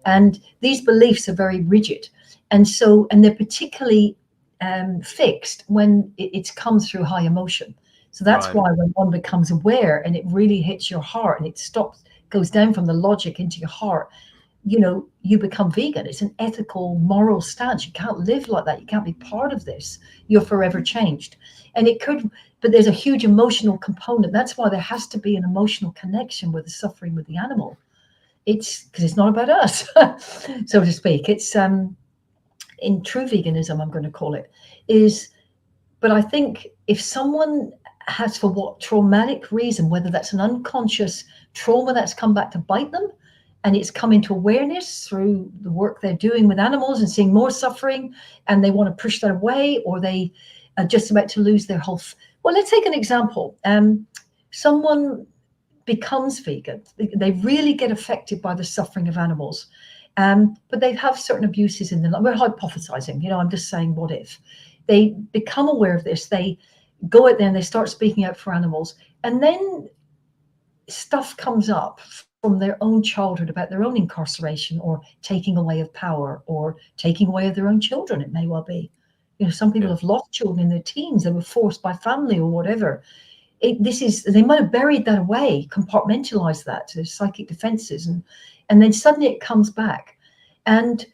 And these beliefs are very rigid. And they're particularly fixed when it comes through high emotion. So that's why when one becomes aware and it really hits your heart and it goes down from the logic into your heart, you become vegan. It's an ethical, moral stance. You can't live like that. You can't be part of this. You're forever changed. And but there's a huge emotional component. That's why there has to be an emotional connection with the suffering with the animal. It's because it's not about us, so to speak. It's in true veganism, I'm going to call it, but I think if someone has, for what traumatic reason, whether that's an unconscious trauma that's come back to bite them, and it's come into awareness through the work they're doing with animals and seeing more suffering, and they want to push that away, or they are just about to lose their whole... Well, let's take an example. Someone becomes vegan. They really get affected by the suffering of animals. But they have certain abuses in their life. We're hypothesizing, I'm just saying, what if? They become aware of this. They go out there and they start speaking out for animals. And then stuff comes up from their own childhood about their own incarceration or taking away of power or taking away of their own children, it may well be. Some people have lost children in their teens. They were forced by family or whatever. They might have buried that away, compartmentalized that to psychic defenses. And then suddenly it comes back, and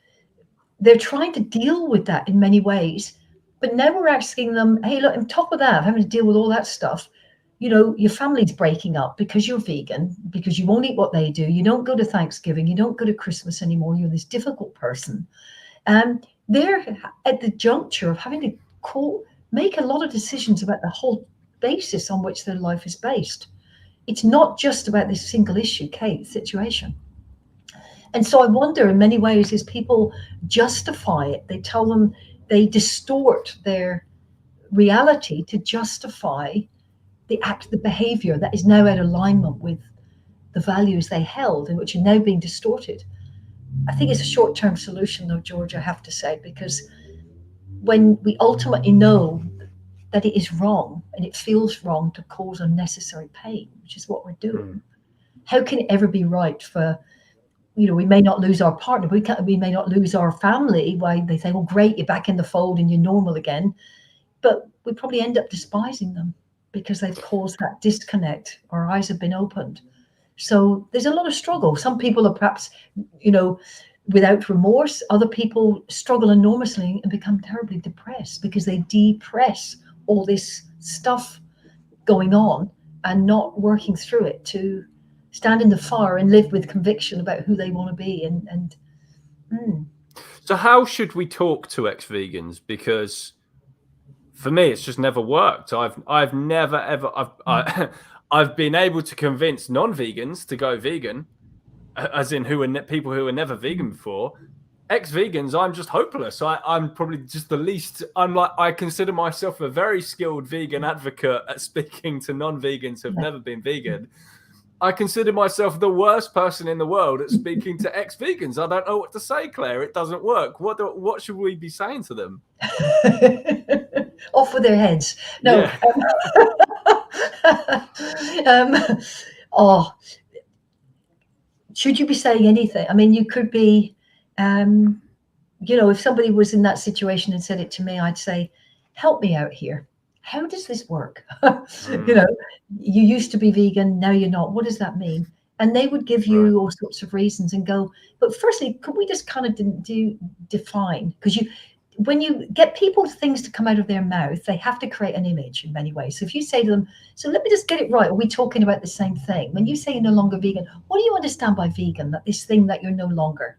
they're trying to deal with that in many ways. But now we're asking them, hey, look, on top of that, having to deal with all that stuff, your family's breaking up because you're vegan, because you won't eat what they do. You don't go to Thanksgiving. You don't go to Christmas anymore. You're this difficult person. And they're at the juncture of having to make a lot of decisions about the whole basis on which their life is based. It's not just about this single issue, situation. And so I wonder, in many ways, is people justify it. They distort their reality to justify the behavior that is now out of alignment with the values they held and which are now being distorted. I think it's a short-term solution, though, George, I have to say, because when we ultimately know that it is wrong and it feels wrong to cause unnecessary pain, which is what we're doing. How can it ever be right for, you know, we may not lose our partner, we may not lose our family. Why they say, well, great, you're back in the fold and you're normal again. But we probably end up despising them because they've caused that disconnect. Our eyes have been opened. So there's a lot of struggle. Some people are perhaps, you know, without remorse. Other people struggle enormously and become terribly depressed because they depress all this stuff going on and not working through it to stand in the fire and live with conviction about who they want to be. So how should we talk to ex-vegans? Because for me, it's just never worked. I've never ever I've been able to convince non-vegans to go vegan, as in people who were never vegan before. Ex-vegans, I'm just hopeless. I'm probably just the least. I consider myself a very skilled vegan advocate at speaking to non-vegans who've never been vegan. I consider myself the worst person in the world at speaking to ex-vegans. I don't know what to say, Claire. It doesn't work. What should we be saying to them? Off with their heads. No. Yeah. Should you be saying anything? I mean, you could be, you know, if somebody was in that situation and said it to me, I'd say, help me out here. How does this work? You know, you used to be vegan, now you're not. What does that mean? And they would give you all sorts of reasons and go, but firstly, could we just kind of define? Because when you get people things to come out of their mouth, they have to create an image in many ways. So if you say to them, so let me just get it right, are we talking about the same thing? When you say you're no longer vegan, what do you understand by vegan? That this thing that you're no longer?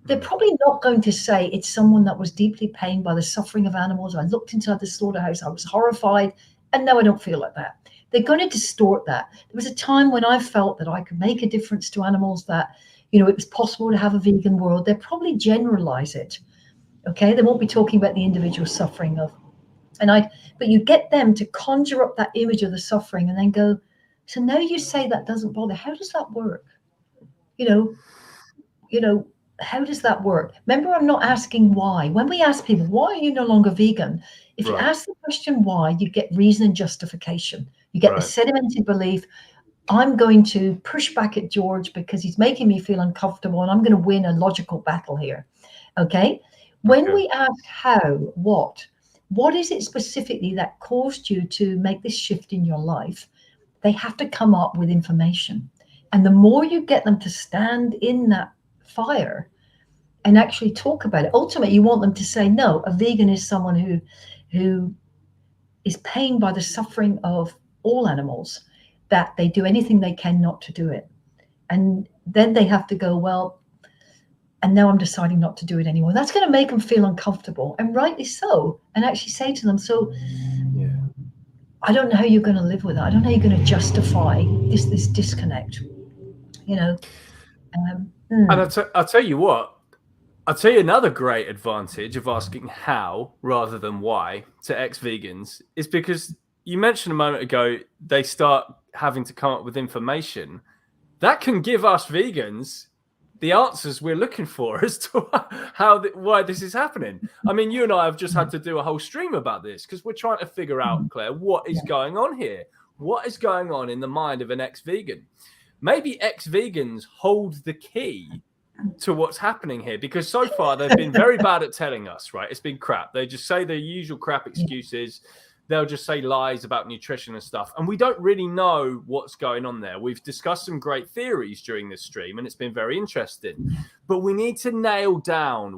They're probably not going to say it's someone that was deeply pained by the suffering of animals. I looked inside the slaughterhouse, I was horrified, and now I don't feel like that. They're going to distort that. There was a time when I felt that I could make a difference to animals, that, you know, it was possible to have a vegan world. They'll probably generalize it. Okay, they won't be talking about the individual suffering of, but you get them to conjure up that image of the suffering and then go, so now you say that doesn't bother. How does that work? You know, how does that work? Remember, I'm not asking why. When we ask people, why are you no longer vegan? If you ask the question why, you get reason and justification. You get the sedimented belief, I'm going to push back at George because he's making me feel uncomfortable and I'm going to win a logical battle here. Okay? When we ask how, what is it specifically that caused you to make this shift in your life? They have to come up with information. And the more you get them to stand in that fire and actually talk about it, ultimately you want them to say, no, a vegan is someone who is pained by the suffering of all animals, that they do anything they can not to do it. And then they have to go, well, and now I'm deciding not to do it anymore. That's going to make them feel uncomfortable, and rightly so. And actually say to them, so I don't know how you're going to live with that. I don't know how you're going to justify this disconnect, you know. And I'll tell you what, I'll tell you another great advantage of asking how rather than why to ex-vegans is because you mentioned a moment ago, they start having to come up with information that can give us vegans the answers we're looking for as to why this is happening. I mean, you and I have just had to do a whole stream about this because we're trying to figure out, Claire, what is going on here? What is going on in the mind of an ex-vegan? Maybe ex-vegans hold the key to what's happening here, because so far they've been very bad at telling us, right? It's been crap. They just say their usual crap excuses. They'll just say lies about nutrition and stuff. And we don't really know what's going on there. We've discussed some great theories during this stream and it's been very interesting, but we need to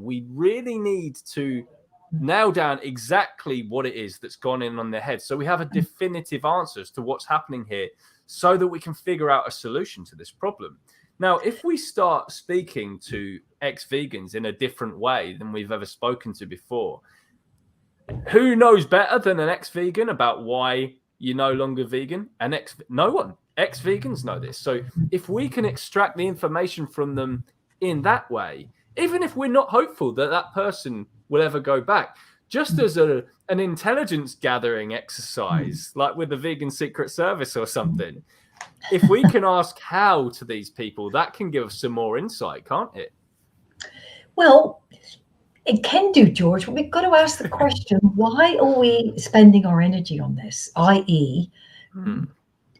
we really need to nail down exactly what it is that's gone in on their head. So we have a definitive answers to what's happening here so that we can figure out a solution to this problem. Now, if we start speaking to ex-vegans in a different way than we've ever spoken to before, who knows better than an ex-vegan about why you're no longer vegan? No one. Ex-vegans know this. So if we can extract the information from them in that way, even if we're not hopeful that that person will ever go back, just as an intelligence gathering exercise, like with the Vegan Secret Service or something, if we can ask how to these people, that can give us some more insight, can't it? Well, It can do, George, but we've got to ask the question, why are we spending our energy on this? I.e.,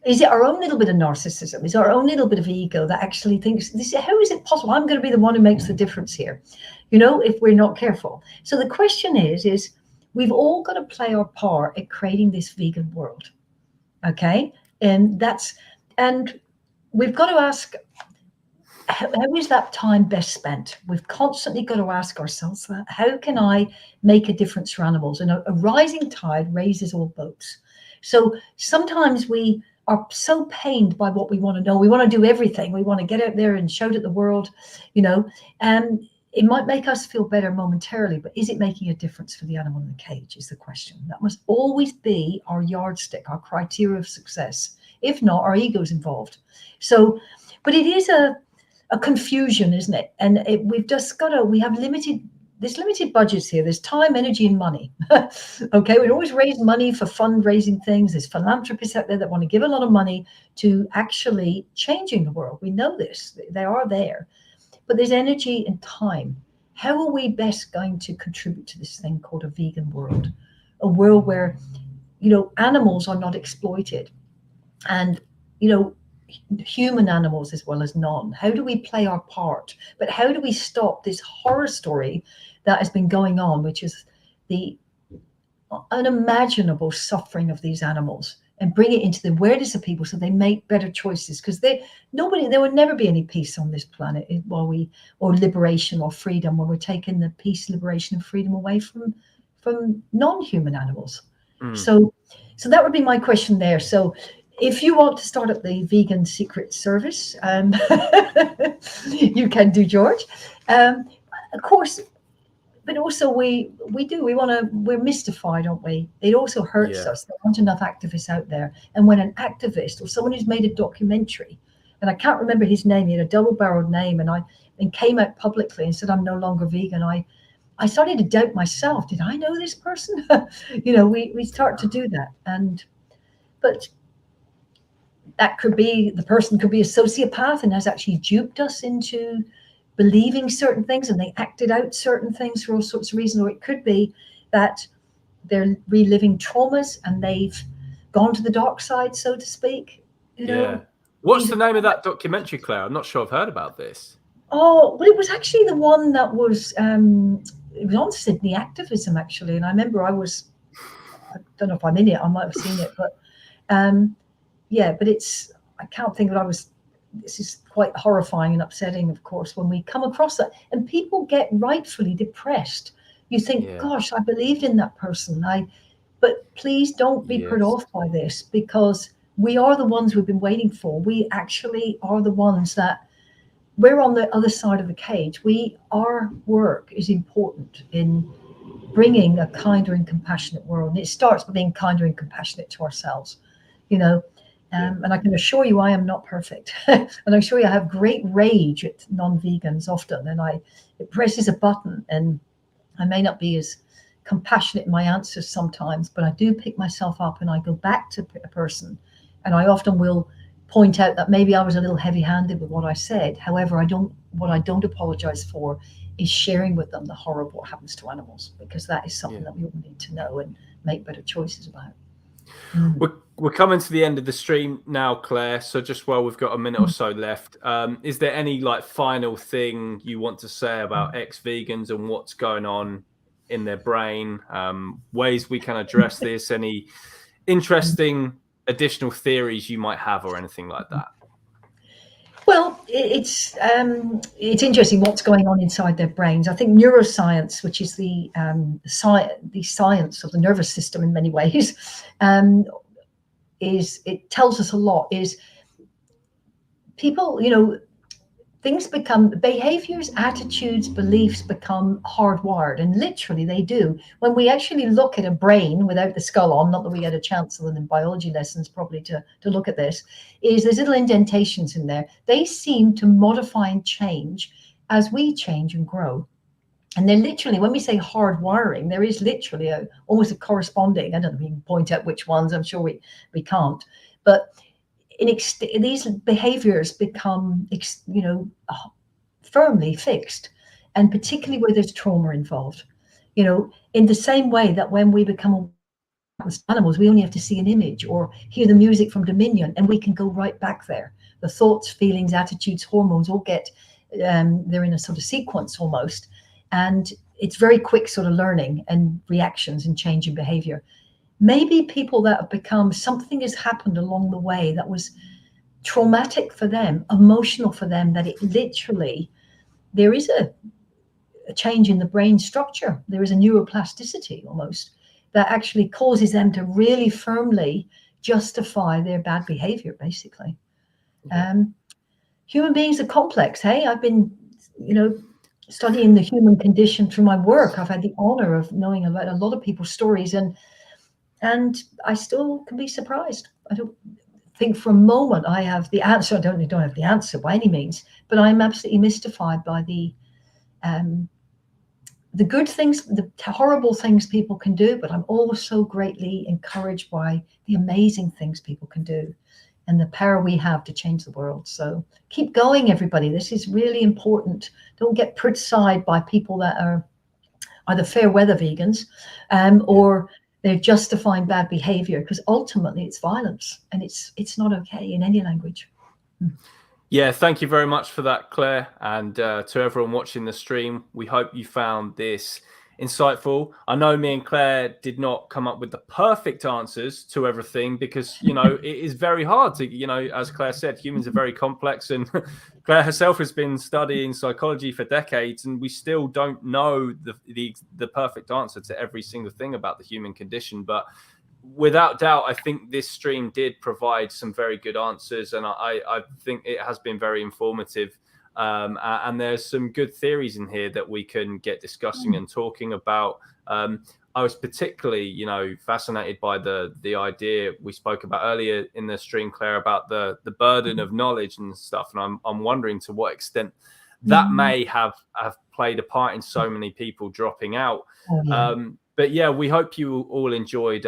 is it our own little bit of narcissism? Is our own little bit of ego that actually thinks, how is it possible? I'm going to be the one who makes the difference here, if we're not careful. So the question is we've all got to play our part at creating this vegan world. Okay. And we've got to ask, how is that time best spent? We've constantly got to ask ourselves that. How can I make a difference for animals? And a rising tide raises all boats. So sometimes we are so pained by what we want to know. We want to do everything. We want to get out there and shout at the world, and it might make us feel better momentarily, but is it making a difference for the animal in the cage is the question. That must always be our yardstick, our criteria of success. If not, our ego's involved. So, but it is a confusion, isn't it? And we've just we have there's limited budgets here. There's time, energy, and money. Okay, we always raise money for fundraising things. There's philanthropists out there that want to give a lot of money to actually changing the world. We know this. They are there. But there's energy and time. How are we best going to contribute to this thing called a vegan world? A world where, animals are not exploited. And, human animals as well as non. How do we play our part? But how do we stop this horror story that has been going on, which is the unimaginable suffering of these animals, and bring it into the awareness of people so they make better choices? Because there will never be any peace on this planet or liberation or freedom when we're taking the peace, liberation, and freedom away from non-human animals. So that would be my question there. So if you want to start up the vegan secret service, you can do, George. Of course, but also we're mystified, aren't we? It also hurts us. There aren't enough activists out there. And when an activist or someone who's made a documentary, and I can't remember his name, he had a double-barreled name, and came out publicly and said, I'm no longer vegan, I started to doubt myself. Did I know this person? We start to do that. But that the person could be a sociopath and has actually duped us into believing certain things, and they acted out certain things for all sorts of reasons. Or it could be that they're reliving traumas and they've gone to the dark side, so to speak. What's the name of that documentary, Claire? I'm not sure I've heard about this. Oh, well, it was actually the one that was it was on Sydney activism, actually. And I remember I don't know if I'm in it, I might have seen it, but but I can't think that this is quite horrifying and upsetting, of course, when we come across that. And people get rightfully depressed. You think, gosh, I believed in that person. But please don't be put off by this, because we are the ones we've been waiting for. We actually are the ones that we're on the other side of the cage. Our work is important in bringing a kinder and compassionate world. And it starts by being kinder and compassionate to ourselves, and I can assure you I am not perfect. And I assure you I have great rage at non-vegans often. And it presses a button, and I may not be as compassionate in my answers sometimes, but I do pick myself up and I go back to a person, and I often will point out that maybe I was a little heavy-handed with what I said. However, what I don't apologize for is sharing with them the horror of what happens to animals, because that is something that we all need to know and make better choices about. We're coming to the end of the stream now, Claire. So just while we've got a minute or so left, is there any final thing you want to say about ex-vegans and what's going on in their brain? Ways we can address this? Any interesting additional theories you might have, or anything like that? Well, it's interesting what's going on inside their brains. I think neuroscience, which is the science of the nervous system in many ways, it tells us a lot. Is people, things become behaviors, attitudes, beliefs become hardwired, and literally they do. When we actually look at a brain without the skull on, not that we get a chance other than biology lessons probably to look at this, is there's little indentations in there. They seem to modify and change as we change and grow. And they're literally, when we say hardwiring, there is literally almost a corresponding, I don't know if you can point out which ones, I'm sure we can't, but these behaviors become, firmly fixed. and particularly where there's trauma involved. You know, in the same way that when we become animals, we only have to see an image or hear the music from Dominion, and we can go right back there. The thoughts, feelings, attitudes, hormones all get, they're in a sort of sequence almost. And it's very quick sort of learning and reactions and change in behavior. Maybe people that have become, something has happened along the way that was traumatic for them, emotional for them, that it literally, there is a change in the brain structure. There is a neuroplasticity almost that actually causes them to really firmly justify their bad behavior, basically. Human beings are complex. Hey, I've been, you know, studying the human condition through my work. I've had the honor of knowing about a lot of people's stories, and I still can be surprised. I don't think for a moment I have the answer. I don't have the answer by any means, but I'm absolutely mystified by the good things, the horrible things people can do, but I'm also greatly encouraged by the amazing things people can do and the power we have to change the world. So keep going, everybody. This is really important. Don't get put aside by people that are either fair weather vegans or they're justifying bad behavior, because ultimately it's violence, and it's not okay in any language. Yeah, thank you very much for that, Claire. And to everyone watching the stream, we hope you found this insightful. I know me and Claire did not come up with the perfect answers to everything, because, you know, it is very hard to, you know, as Claire said, humans are very complex, and Claire herself has been studying psychology for decades, and we still don't know the perfect answer to every single thing about the human condition. But without doubt, I think this stream did provide some very good answers, and I think it has been very informative. And there's some good theories in here that we can get discussing and talking about. I was particularly, you know, fascinated by the idea we spoke about earlier in the stream, Claire, about the burden of knowledge and stuff. And I'm wondering to what extent that may have played a part in so many people dropping out. But yeah, we hope you all enjoyed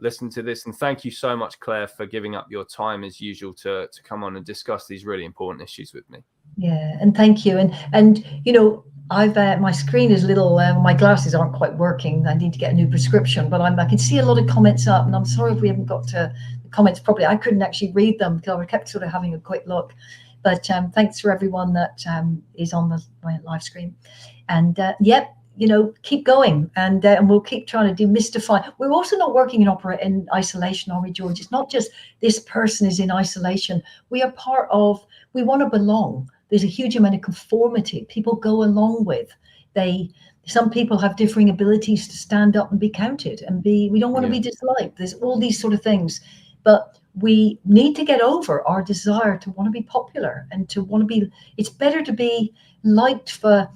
listening to this, and thank you so much, Claire, for giving up your time as usual to come on and discuss these really important issues with me. Yeah, and thank you. And you know, I've my screen is little. My glasses aren't quite working. I need to get a new prescription. But I can see a lot of comments up, and I'm sorry if we haven't got to the comments properly. I couldn't actually read them because I kept sort of having a quick look. But thanks for everyone that is on the live stream. And you know, keep going, and we'll keep trying to demystify. We're also not working in isolation, are we, George? It's not just this person is in isolation. We are part of. We want to belong. There's a huge amount of conformity people go along with. Some people have differing abilities to stand up and be counted and we don't want to be disliked. There's all these sort of things, but we need to get over our desire to want to be popular and to want to be. It's better to be liked for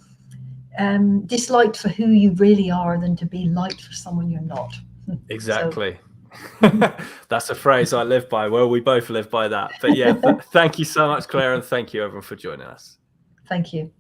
disliked for who you really are than to be liked for someone you're not. Exactly. That's a phrase I live by. Well, we both live by that. But yeah, thank you so much, Claire, and thank you everyone for joining us. Thank you.